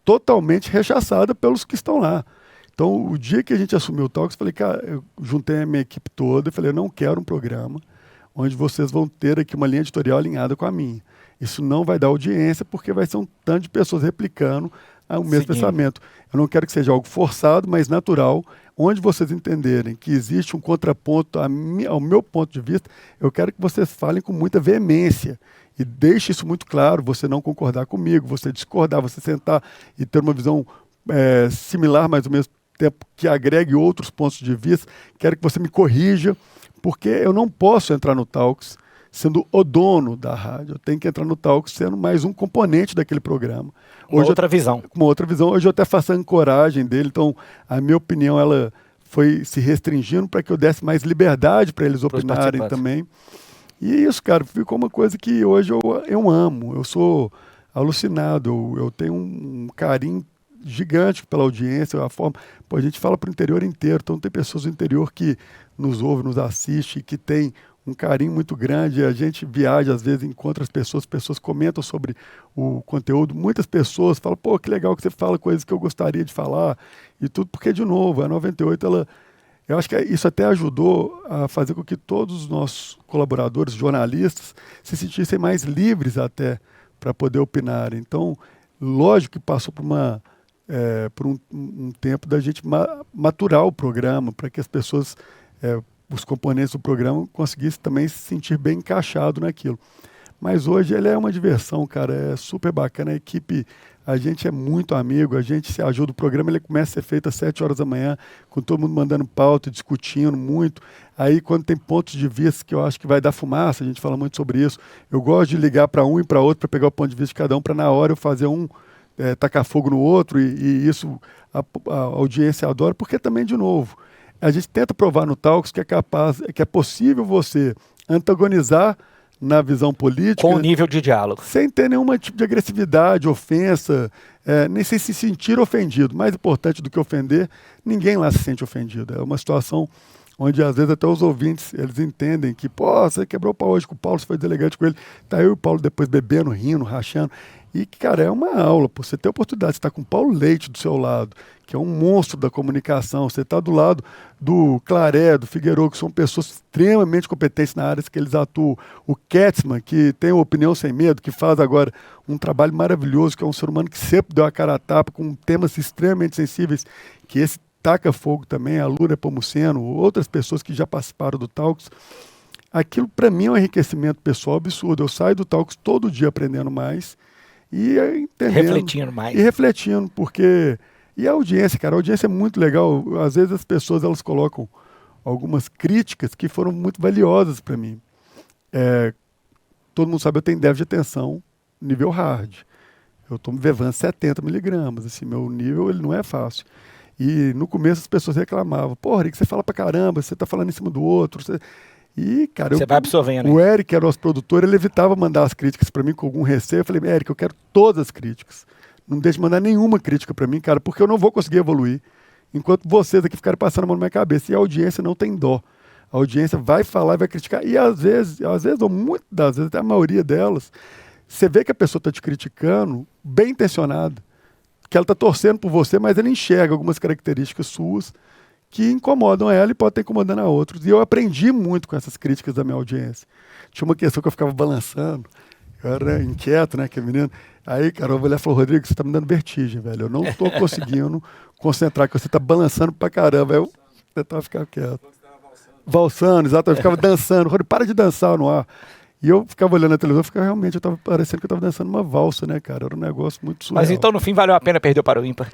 totalmente rechaçada pelos que estão lá. Então, o dia que a gente assumiu o Talks, falei, cara, eu juntei a minha equipe toda e falei, eu não quero um programa onde vocês vão ter aqui uma linha editorial alinhada com a minha. Isso não vai dar audiência, porque vai ser um tanto de pessoas replicando o mesmo pensamento. Eu não quero que seja algo forçado, mas natural, onde vocês entenderem que existe um contraponto ao meu ponto de vista, eu quero que vocês falem com muita veemência e deixe isso muito claro, você não concordar comigo, você discordar, você sentar e ter uma visão similar, mas ao mesmo tempo que agregue outros pontos de vista. Quero que você me corrija, porque eu não posso entrar no Talks sendo o dono da rádio. Eu tenho que entrar no Talks sendo mais um componente daquele programa. Uma outra visão. Uma outra visão. Hoje eu até faço a ancoragem dele, então a minha opinião ela foi se restringindo para que eu desse mais liberdade para eles opinarem também. E isso, cara, ficou uma coisa que hoje eu amo. Eu sou alucinado, eu tenho um carinho gigante pela audiência, a forma. Pô, a gente fala para o interior inteiro, então tem pessoas do interior que nos ouvem, nos assistem, que tem um carinho muito grande. A gente viaja, às vezes encontra as pessoas comentam sobre o conteúdo. Muitas pessoas falam, pô, que legal que você fala coisas que eu gostaria de falar e tudo, porque, de novo, a 98, eu acho que isso até ajudou a fazer com que todos os nossos colaboradores, jornalistas, se sentissem mais livres até para poder opinar. Então, lógico que passou por um tempo da gente maturar o programa, para que as pessoas, os componentes do programa, conseguissem também se sentir bem encaixado naquilo. Mas hoje ele é uma diversão, cara, é super bacana, a equipe, a gente é muito amigo, a gente se ajuda, o programa ele começa a ser feito às 7 horas da manhã, com todo mundo mandando pauta, discutindo muito. Aí quando tem pontos de vista que eu acho que vai dar fumaça, a gente fala muito sobre isso, eu gosto de ligar para um e para outro para pegar o ponto de vista de cada um, para na hora eu fazer tacar fogo no outro, e isso a audiência adora, porque também, de novo, a gente tenta provar no Talks que é possível você antagonizar na visão política. Com o nível de diálogo. Sem ter nenhum tipo de agressividade, ofensa, nem sem se sentir ofendido. Mais importante do que ofender, ninguém lá se sente ofendido. É uma situação onde, às vezes, até os ouvintes, eles entendem que, pô, você quebrou o pau hoje com o Paulo, você foi delegante com ele. Tá eu e o Paulo depois bebendo, rindo, rachando. E, cara, é uma aula, pô. Você tem a oportunidade, você está com o Paulo Leite do seu lado, que é um monstro da comunicação. Você está do lado do Claré, do Figueiredo, que são pessoas extremamente competentes na área que eles atuam. O Ketzmann, que tem uma opinião sem medo, que faz agora um trabalho maravilhoso, que é um ser humano que sempre deu a cara a tapa com temas extremamente sensíveis, que esse taca fogo também, a Lura Pomuceno, outras pessoas que já participaram do Talks. Aquilo, para mim, é um enriquecimento pessoal absurdo. Eu saio do Talks todo dia aprendendo mais, e entendendo, refletindo mais. E refletindo, porque... E a audiência, cara, a audiência é muito legal. Às vezes as pessoas elas colocam algumas críticas que foram muito valiosas para mim. Todo mundo sabe, eu tenho déficit de atenção nível hard. Eu tomo Vevan 70 miligramas, assim, meu nível ele não é fácil. E no começo as pessoas reclamavam, pô, Rick, você fala pra caramba, você tá falando em cima do outro. E, cara, você vai absorvendo. O Eric, que era o nosso produtor, ele evitava mandar as críticas para mim com algum receio. Eu falei, Eric, eu quero todas as críticas. Não deixe de mandar nenhuma crítica para mim, cara, porque eu não vou conseguir evoluir enquanto vocês aqui ficarem passando a mão na minha cabeça. E a audiência não tem dó. A audiência vai falar e vai criticar. E às vezes, ou muitas das vezes, até a maioria delas, você vê que a pessoa está te criticando bem intencionada, que ela está torcendo por você, mas ela enxerga algumas características suas que incomodam ela e pode estar incomodando a outros. E eu aprendi muito com essas críticas da minha audiência. Tinha uma questão que eu ficava balançando, eu era inquieto, né, que a menina... Aí, cara, a mulher falou, Rodrigo, você está me dando vertigem, velho. Eu não estou conseguindo concentrar, que você está balançando pra caramba. Aí eu tentava ficar quieto. Valsando, exato. Eu ficava dançando. Rodrigo, para de dançar no ar. E eu ficava olhando a televisão, eu estava parecendo que eu estava dançando uma valsa, né, cara? Era um negócio muito surreal. Mas então, no fim, valeu a pena perder para o ímpar.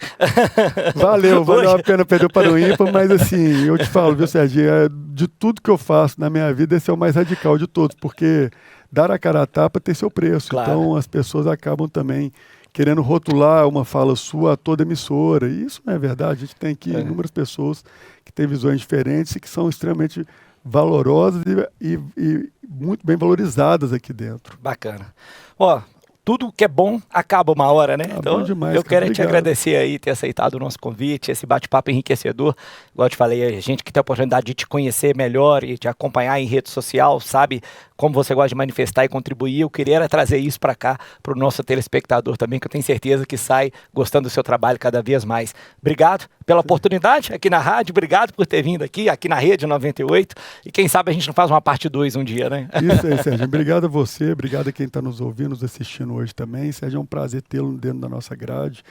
Valeu a pena perder para o ímpar, mas assim, eu te falo, viu, Serginho, de tudo que eu faço na minha vida, esse é o mais radical de todos, porque dar a cara a tapa tem seu preço. Claro. Então, as pessoas acabam também querendo rotular uma fala sua a toda emissora, e isso não é verdade. A gente tem aqui inúmeras pessoas que têm visões diferentes e que são extremamente valorosas e muito bem valorizadas aqui dentro. Bacana. Ó, tudo que é bom acaba uma hora, né? Então, bom demais, eu quero te obrigado. agradecer aí ter aceitado o nosso convite, esse bate-papo enriquecedor. Igual eu te falei, a gente que tem a oportunidade de te conhecer melhor e te acompanhar em rede social, sabe como você gosta de manifestar e contribuir. Eu queria era trazer isso para cá, para o nosso telespectador também, que eu tenho certeza que sai gostando do seu trabalho cada vez mais. Obrigado pela oportunidade aqui na rádio, obrigado por ter vindo aqui na Rede 98, e quem sabe a gente não faz uma parte 2 um dia, né? Isso aí, Sérgio. Obrigado a você, obrigado a quem está nos ouvindo, nos assistindo hoje também. Sérgio, é um prazer tê-lo dentro da nossa grade.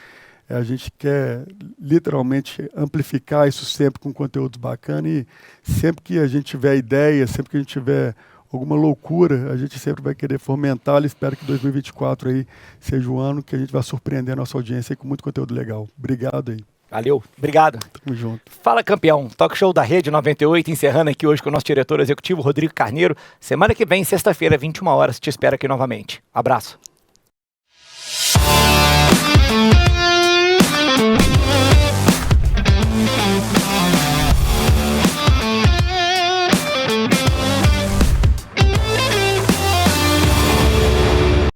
A gente quer literalmente amplificar isso sempre com conteúdos bacanas, e sempre que a gente tiver ideia, sempre que a gente tiver alguma loucura, a gente sempre vai querer fomentá-la. Espero que 2024 aí seja o ano que a gente vai surpreender a nossa audiência aí com muito conteúdo legal. Obrigado aí. Valeu, obrigado. Tamo junto. Fala, campeão. Talk show da Rede 98, encerrando aqui hoje com o nosso diretor executivo, Rodrigo Carneiro. Semana que vem, sexta-feira, 21 horas, te espero aqui novamente. Abraço.